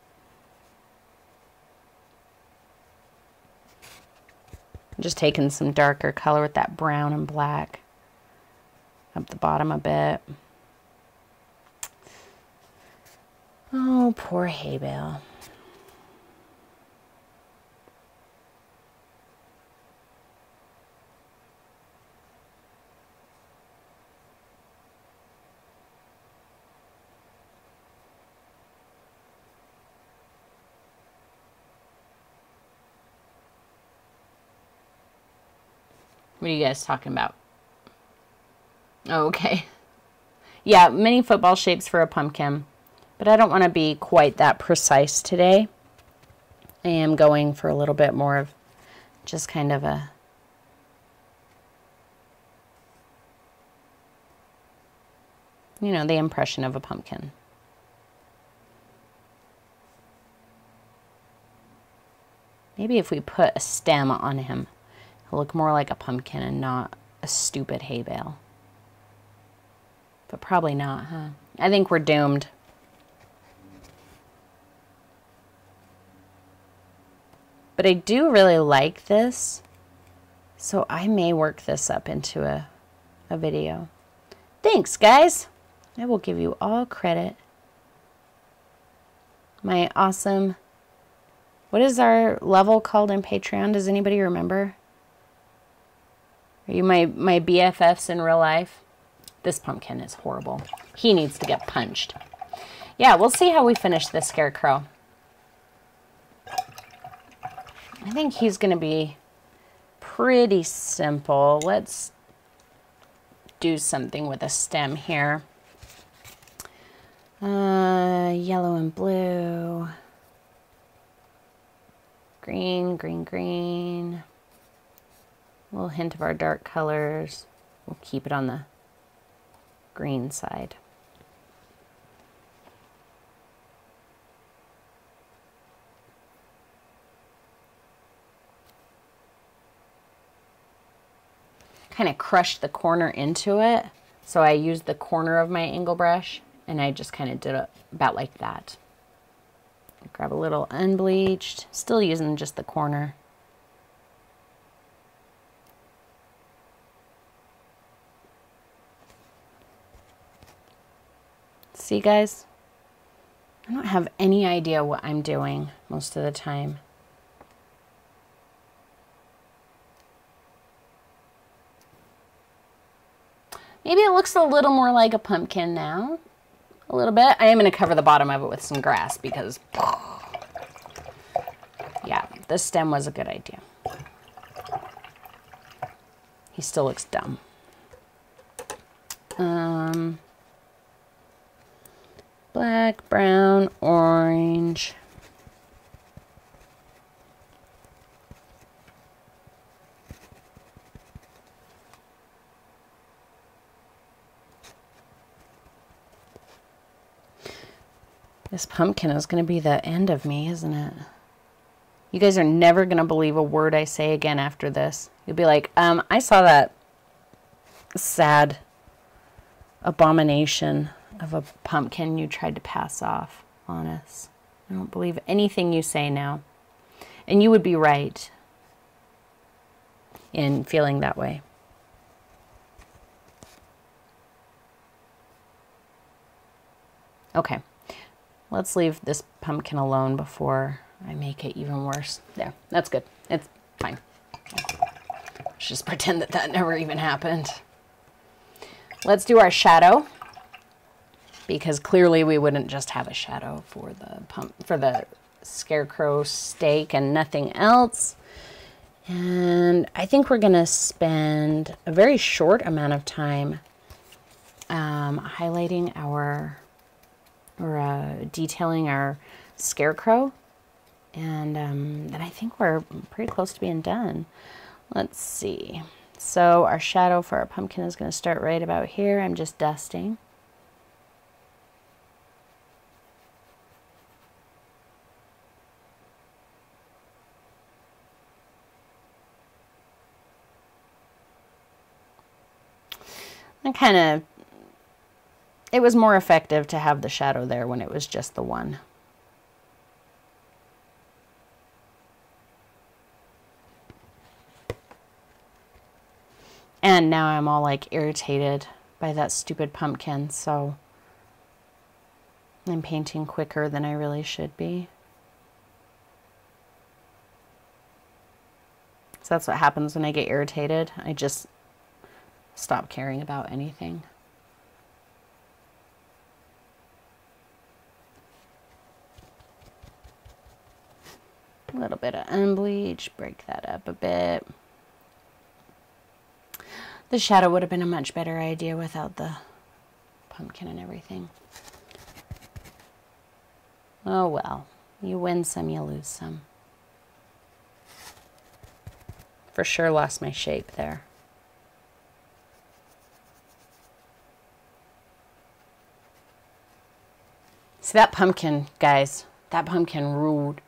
I'm just taking some darker color with that brown and black up the bottom a bit. Oh, poor hay bale. What are you guys talking about? Oh, okay. Yeah, mini football shapes for a pumpkin. But I don't want to be quite that precise today. I am going for a little bit more of just kind of a... you know, the impression of a pumpkin. Maybe if we put a stem on him, he'll look more like a pumpkin and not a stupid hay bale. But probably not, huh? I think we're doomed. But I do really like this, so I may work this up into a video. Thanks, guys. I will give you all credit. My awesome... what is our level called in Patreon? Does anybody remember? Are you my BFFs in real life? This pumpkin is horrible. He needs to get punched. Yeah, we'll see how we finish this scarecrow. I think he's going to be pretty simple. Let's do something with a stem here. Yellow and blue. Green, green, green. A little hint of our dark colors. We'll keep it on the green side. Kind of crushed the corner into it, so I used the corner of my angle brush and I just kind of did it about like that. Grab a little unbleached, still using just the corner. See, guys? I don't have any idea what I'm doing most of the time. Maybe it looks a little more like a pumpkin now. A little bit. I am going to cover the bottom of it with some grass because, yeah, the stem was a good idea. He still looks dumb. Black, brown, orange. This pumpkin is going to be the end of me, isn't it? You guys are never going to believe a word I say again after this. You'll be like, I saw that sad abomination of a pumpkin you tried to pass off on us. I don't believe anything you say now. And you would be right in feeling that way. Okay. Let's leave this pumpkin alone before I make it even worse. There, that's good. It's fine. Let's just pretend that that never even happened. Let's do our shadow, because clearly we wouldn't just have a shadow for the scarecrow stake and nothing else. And I think we're going to spend a very short amount of time highlighting our detailing our scarecrow, and then I think we're pretty close to being done. Let's see. So our shadow for our pumpkin is going to start right about here. I'm just dusting. It was more effective to have the shadow there when it was just the one. And now I'm all like irritated by that stupid pumpkin, so I'm painting quicker than I really should be. So that's what happens when I get irritated. I just stop caring about anything. A little bit of unbleach, break that up a bit. The shadow would have been a much better idea without the pumpkin and everything. Oh well, you win some, you lose some. For sure lost my shape there. See, that pumpkin, guys, that pumpkin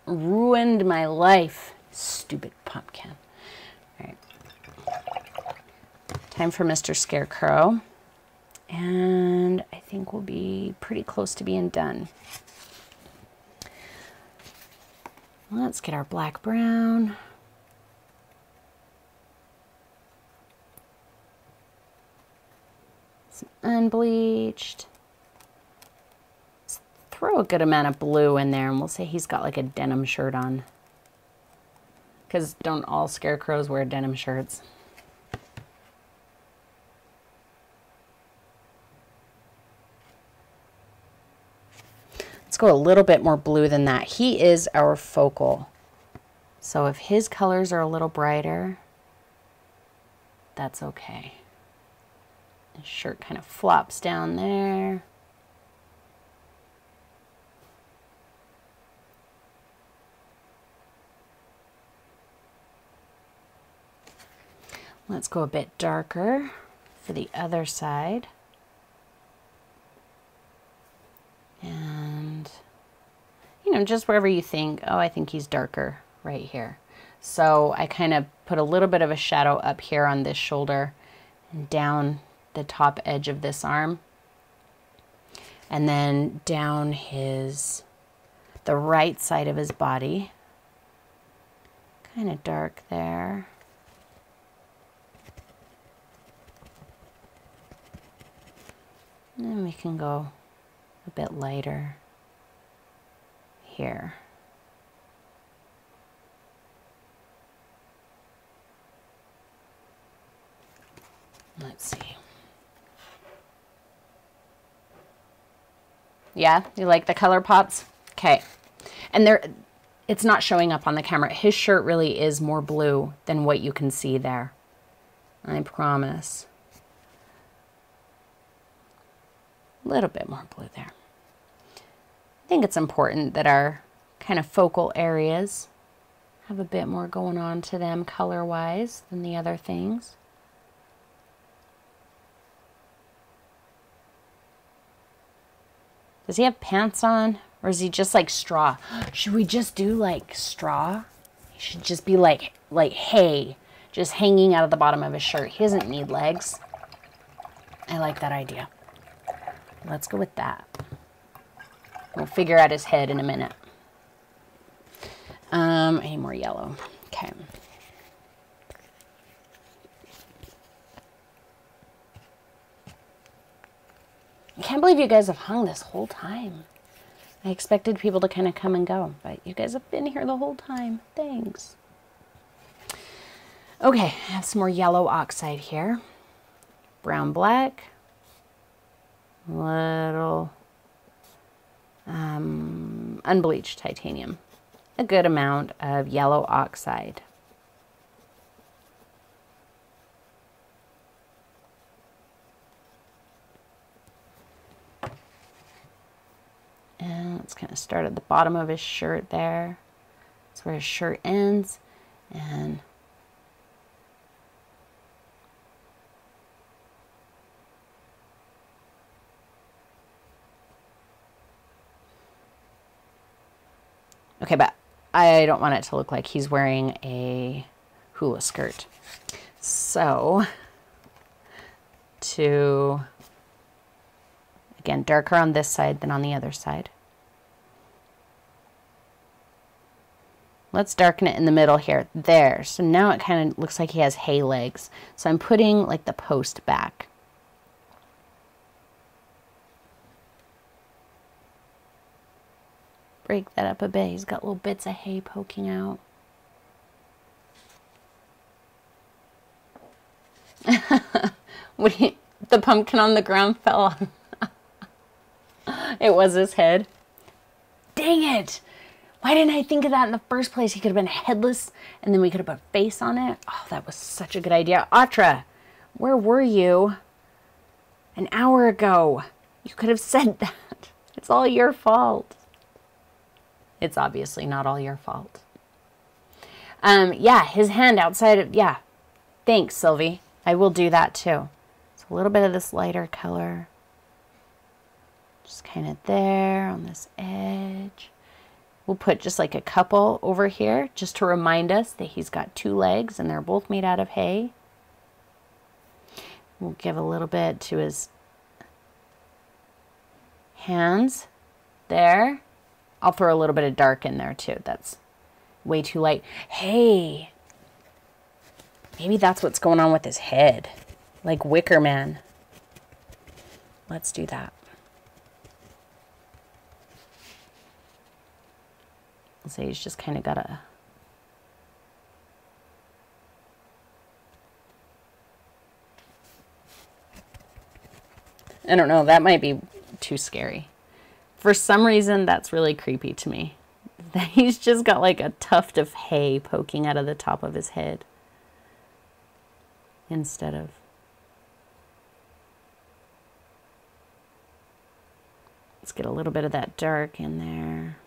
ruined my life. Stupid pumpkin. All right. Time for Mr. Scarecrow. And I think we'll be pretty close to being done. Let's get our black brown. Some unbleached. Let's throw a good amount of blue in there, and we'll say he's got like a denim shirt on. Because don't all scarecrows wear denim shirts? Let's go a little bit more blue than that. He is our focal. So if his colors are a little brighter, that's okay. His shirt kind of flops down there. Let's go a bit darker for the other side. And, you know, just wherever you think, oh, I think he's darker right here. So I kind of put a little bit of a shadow up here on this shoulder and down the top edge of this arm. And then down the right side of his body. Kind of dark there. And then we can go a bit lighter here. Let's see. Yeah, you like the color pops? Okay. And it's not showing up on the camera. His shirt really is more blue than what you can see there. I promise. A little bit more blue there. I think it's important that our kind of focal areas have a bit more going on to them color-wise than the other things. Does he have pants on? Or is he just like straw? Should we just do like straw? He should just be like hay, just hanging out of the bottom of his shirt. He doesn't need legs. I like that idea. Let's go with that. We'll figure out his head in a minute. I need more yellow. Okay. I can't believe you guys have hung this whole time. I expected people to kind of come and go, but you guys have been here the whole time. Thanks. Okay, I have some more yellow oxide here. Brown black. Little unbleached titanium. A good amount of yellow oxide. And let's kind of start at the bottom of his shirt there. That's where his shirt ends. And okay, but I don't want it to look like he's wearing a hula skirt. So, again, darker on this side than on the other side. Let's darken it in the middle here. There. So now it kind of looks like he has hay legs. So I'm putting like the post back. Break that up a bit. He's got little bits of hay poking out. The pumpkin on the ground fell on. It was his head. Dang it! Why didn't I think of that in the first place? He could have been headless, and then we could have put a face on it. Oh, that was such a good idea. Atra, where were you an hour ago? You could have said that. It's all your fault. It's obviously not all your fault. Yeah, his hand outside of, yeah. Thanks, Sylvie. I will do that too. So a little bit of this lighter color. Just kind of there on this edge. We'll put just like a couple over here just to remind us that he's got two legs and they're both made out of hay. We'll give a little bit to his hands there. I'll throw a little bit of dark in there too. That's way too light. Hey, maybe that's what's going on with his head. Like Wicker Man. Let's do that. So he's just kind of got a... I don't know, that might be too scary. For some reason, that's really creepy to me. That he's just got like a tuft of hay poking out of the top of his head. Instead of... Let's get a little bit of that dark in there.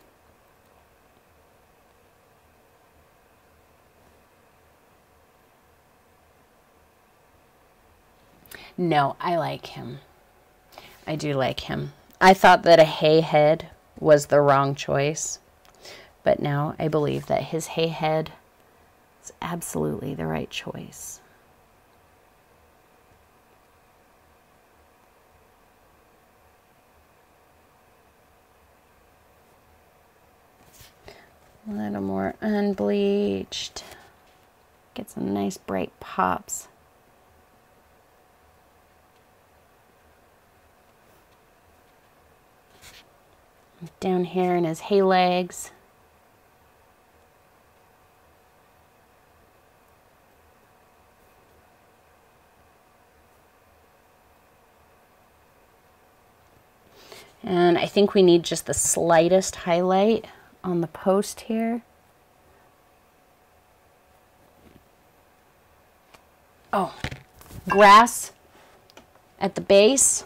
No, I like him. I do like him. I thought that a hay head was the wrong choice, but now I believe that his hay head is absolutely the right choice. A little more unbleached. Get some nice bright pops. Down here in his hay legs. And I think we need just the slightest highlight on the post here. Oh, grass at the base.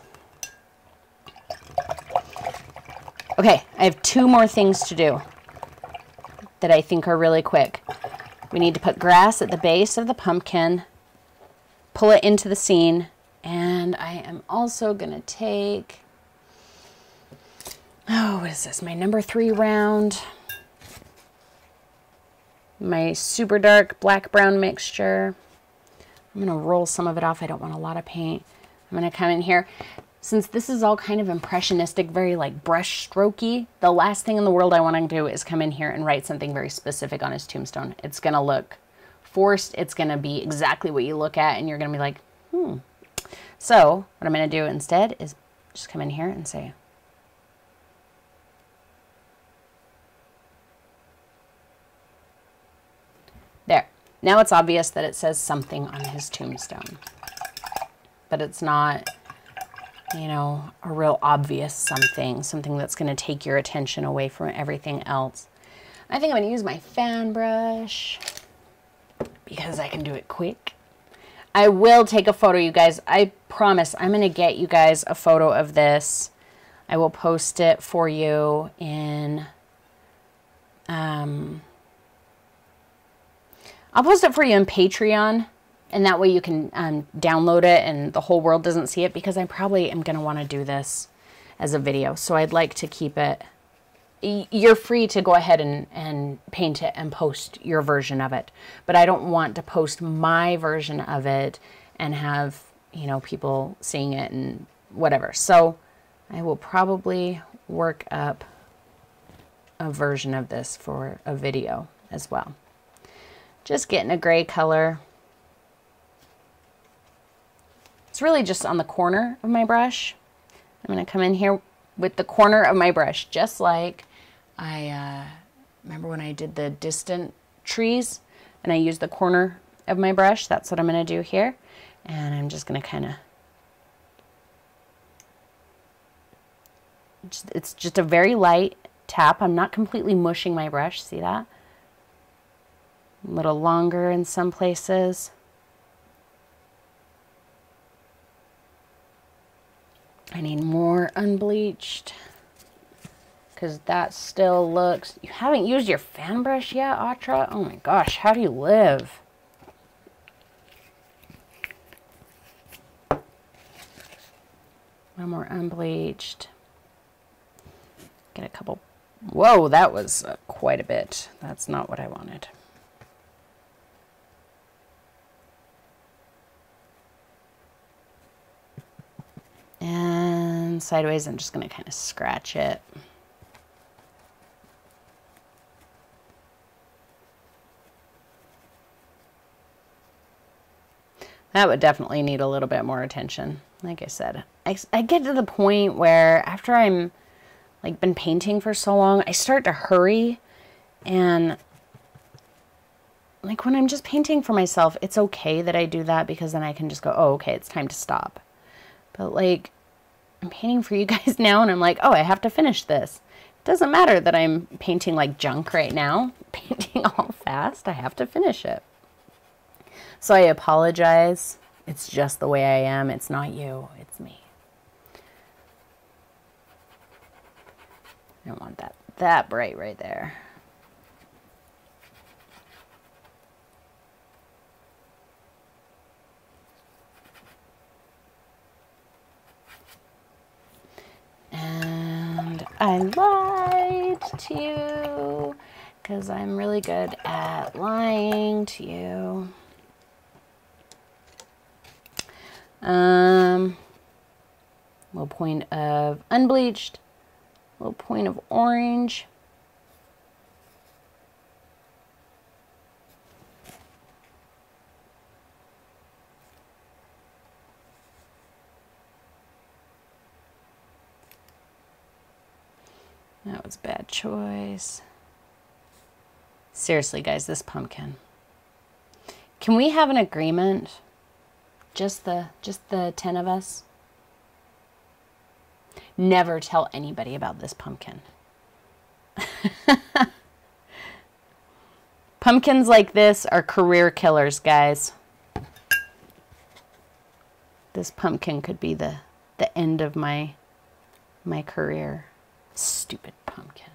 Okay, I have 2 more things to do that I think are really quick. We need to put grass at the base of the pumpkin, pull it into the scene, and I am also going to take, oh, what is this? My number 3 round, my super dark black-brown mixture. I'm going to roll some of it off. I don't want a lot of paint. I'm going to come in here. Since this is all kind of impressionistic, very like brush strokey, the last thing in the world I want to do is come in here and write something very specific on his tombstone. It's going to look forced. It's going to be exactly what you look at and you're going to be like, So what I'm going to do instead is just come in here and say, there. Now it's obvious that it says something on his tombstone, but it's not, you know, a real obvious something that's going to take your attention away from everything else. I think I'm going to use my fan brush because I can do it quick. I will take a photo, you guys. I promise I'm going to get you guys a photo of this. I will post it for you in, I'll post it for you in Patreon. And that way you can download it and the whole world doesn't see it, because I probably am going to want to do this as a video. So I'd like to keep it. You're free to go ahead and paint it and post your version of it. But I don't want to post my version of it and have, you know, people seeing it and whatever. So I will probably work up a version of this for a video as well. Just getting a gray color. It's really just on the corner of my brush. I'm going to come in here with the corner of my brush, just like I remember when I did the distant trees and I used the corner of my brush. That's what I'm going to do here. And I'm just going to kind of, it's just a very light tap. I'm not completely mushing my brush. See that? A little longer in some places. I need more unbleached because that still looks... You haven't used your fan brush yet, Atra? Oh my gosh, how do you live? One more unbleached. Get a couple... Whoa, that was quite a bit. That's not what I wanted. And sideways, I'm just going to kind of scratch it. That would definitely need a little bit more attention. Like I said, I get to the point where after I'm like been painting for so long, I start to hurry, and like when I'm just painting for myself, it's okay that I do that because then I can just go, oh, okay, it's time to stop. But like, I'm painting for you guys now and I'm like, oh, I have to finish this. It doesn't matter that I'm painting like junk right now. Painting all fast, I have to finish it. So I apologize. It's just the way I am. It's not you, it's me. I don't want that bright right there. And I lied to you because I'm really good at lying to you. Little point of unbleached, little point of orange. That was a bad choice. Seriously, guys, this pumpkin. Can we have an agreement? Just the 10 of us? Never tell anybody about this pumpkin. Pumpkins like this are career killers, guys. This pumpkin could be the end of my career. Stupid pumpkin.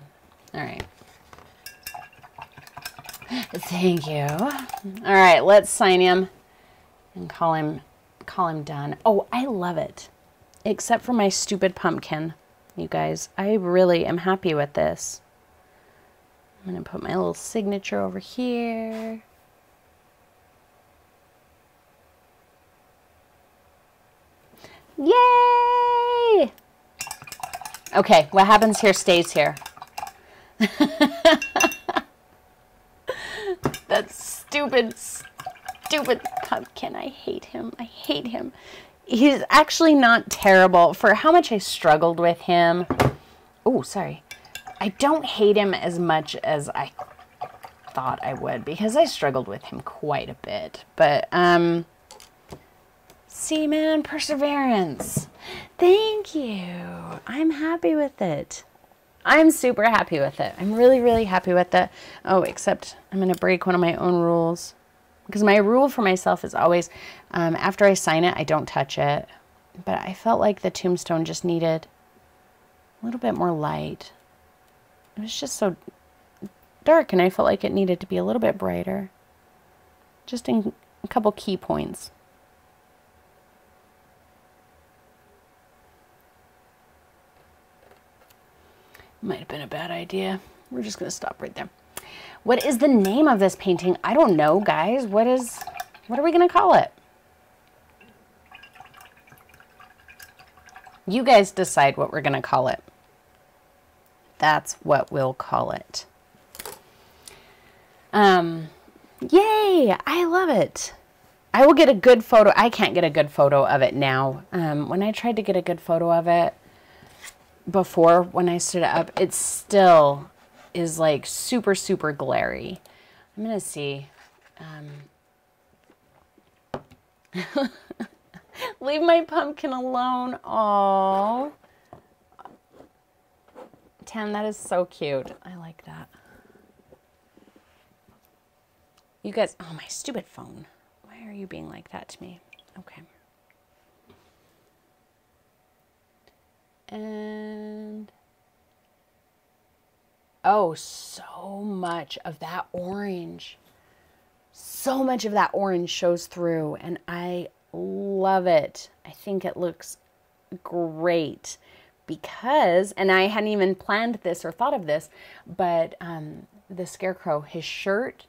All right. Thank you. All right, let's sign him and call him done. Oh, I love it. Except for my stupid pumpkin, you guys. I really am happy with this. I'm going to put my little signature over here. Yay! Okay, what happens here stays here. That stupid pumpkin. I hate him. I hate him. He's actually not terrible for how much I struggled with him. Oh, sorry. I don't hate him as much as I thought I would because I struggled with him quite a bit. But, see, man, perseverance. Thank you. I'm happy with it. I'm super happy with it. I'm really, really happy with it. Oh, except I'm going to break one of my own rules. Because my rule for myself is always, after I sign it, I don't touch it. But I felt like the tombstone just needed a little bit more light. It was just so dark, and I felt like it needed to be a little bit brighter. Just in a couple key points. Might have been a bad idea. We're just going to stop right there. What is the name of this painting? I don't know, guys. What are we going to call it? You guys decide what we're going to call it. That's what we'll call it. Yay! I love it. I will get a good photo. I can't get a good photo of it now. When I tried to get a good photo of it before, when I stood it up, it still is like super, super glary. I'm going to see. Leave my pumpkin alone. Aww. Tan, that is so cute. I like that. You guys, oh, my stupid phone. Why are you being like that to me? Okay. And, oh, so much of that orange. So much of that orange shows through, and I love it. I think it looks great because, and I hadn't even planned this or thought of this, but the scarecrow, his shirt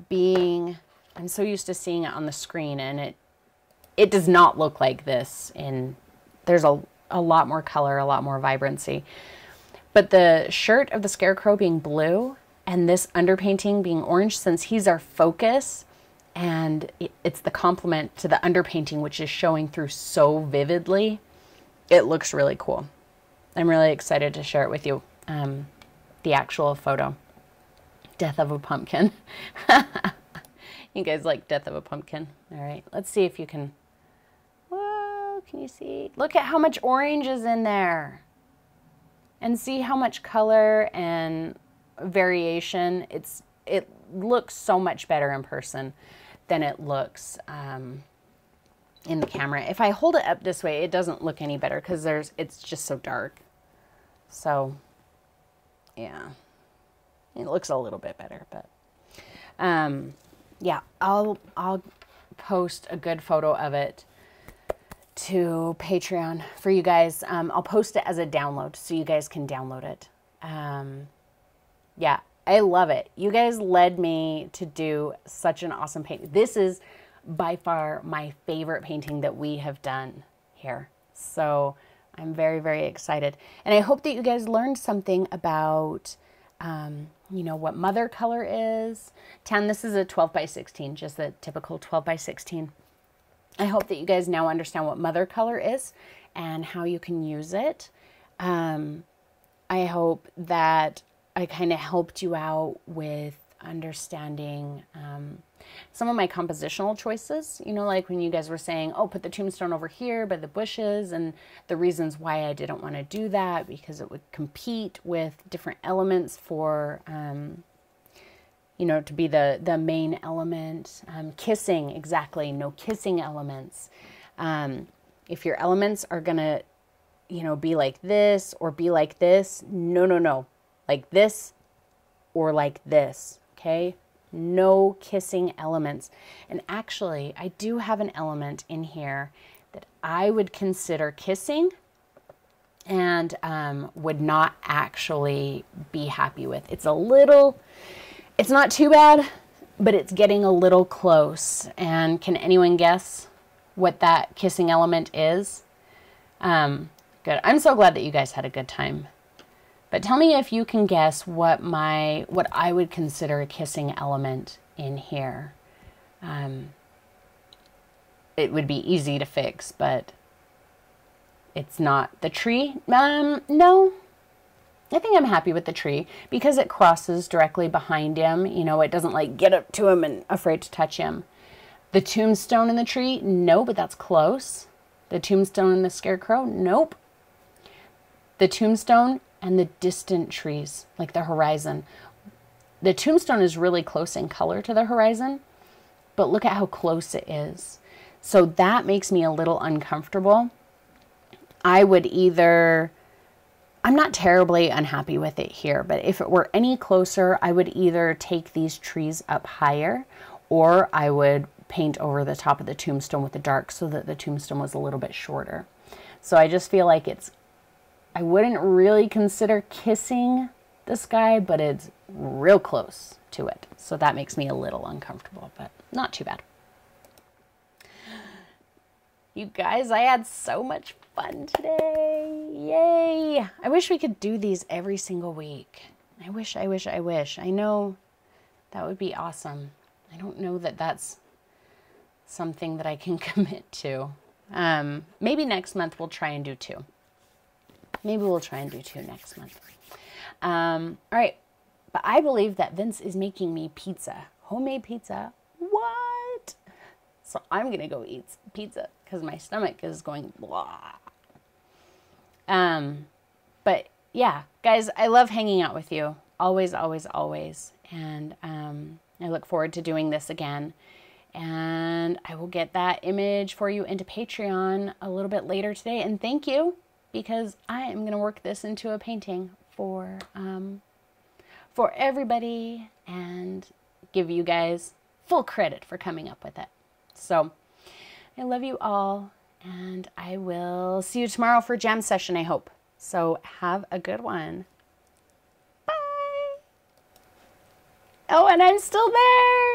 being, I'm so used to seeing it on the screen, and it does not look like this. And there's a lot more color, a lot more vibrancy. But the shirt of the scarecrow being blue and this underpainting being orange, since he's our focus, and it's the complement to the underpainting, which is showing through so vividly, it looks really cool. I'm really excited to share it with you, the actual photo. Death of a pumpkin. You guys like Death of a Pumpkin? All right, let's see if you can. Whoa, can you see? Look at how much orange is in there. And see how much color and variation. It looks so much better in person than it looks in the camera. If I hold it up this way, it doesn't look any better because it's just so dark. So, yeah. It looks a little bit better, but yeah, I'll post a good photo of it to Patreon for you guys. I'll post it as a download so you guys can download it. Yeah, I love it. You guys led me to do such an awesome painting. This is by far my favorite painting that we have done here. So I'm very, very excited. And I hope that you guys learned something about you know, what mother color is. Tan, this is a 12 by 16, just a typical 12 by 16. I hope that you guys now understand what mother color is and how you can use it. I hope that I kind of helped you out with understanding some of my compositional choices, you know, like when you guys were saying, oh, put the tombstone over here by the bushes, and the reasons why I didn't want to do that, because it would compete with different elements for, you know, to be the main element. Kissing, exactly, no kissing elements. If your elements are going to, you know, be like this or be like this, no, like this or like this, okay? No kissing elements. And actually, I do have an element in here that I would consider kissing and would not actually be happy with. It's not too bad, but it's getting a little close. And can anyone guess what that kissing element is? Good. I'm so glad that you guys had a good time. But tell me if you can guess what I would consider a kissing element in here. It would be easy to fix, but it's not the tree. No, I think I'm happy with the tree because it crosses directly behind him. You know, it doesn't like get up to him and afraid to touch him. The tombstone in the tree, no, but that's close. The tombstone in the scarecrow, nope. The tombstone and the distant trees, like the horizon. The tombstone is really close in color to the horizon, but look at how close it is. So that makes me a little uncomfortable. I'm not terribly unhappy with it here, but if it were any closer, I would either take these trees up higher or I would paint over the top of the tombstone with the dark so that the tombstone was a little bit shorter. So I just feel like I wouldn't really consider kissing the sky, but it's real close to it. So that makes me a little uncomfortable, but not too bad. You guys, I had so much fun today. Yay. I wish we could do these every single week. I wish. I know that would be awesome. I don't know that that's something that I can commit to. Maybe next month we'll try and do 2. Maybe we'll try and do 2 next month. All right. But I believe that Vince is making me pizza. Homemade pizza. What? So I'm going to go eat pizza because my stomach is going blah. But yeah, guys, I love hanging out with you. Always, always, always. And I look forward to doing this again. And I will get that image for you into Patreon a little bit later today. And thank you, because I am going to work this into a painting for everybody and give you guys full credit for coming up with it. So I love you all, and I will see you tomorrow for jam session, I hope. So have a good one. Bye. Oh, and I'm still there.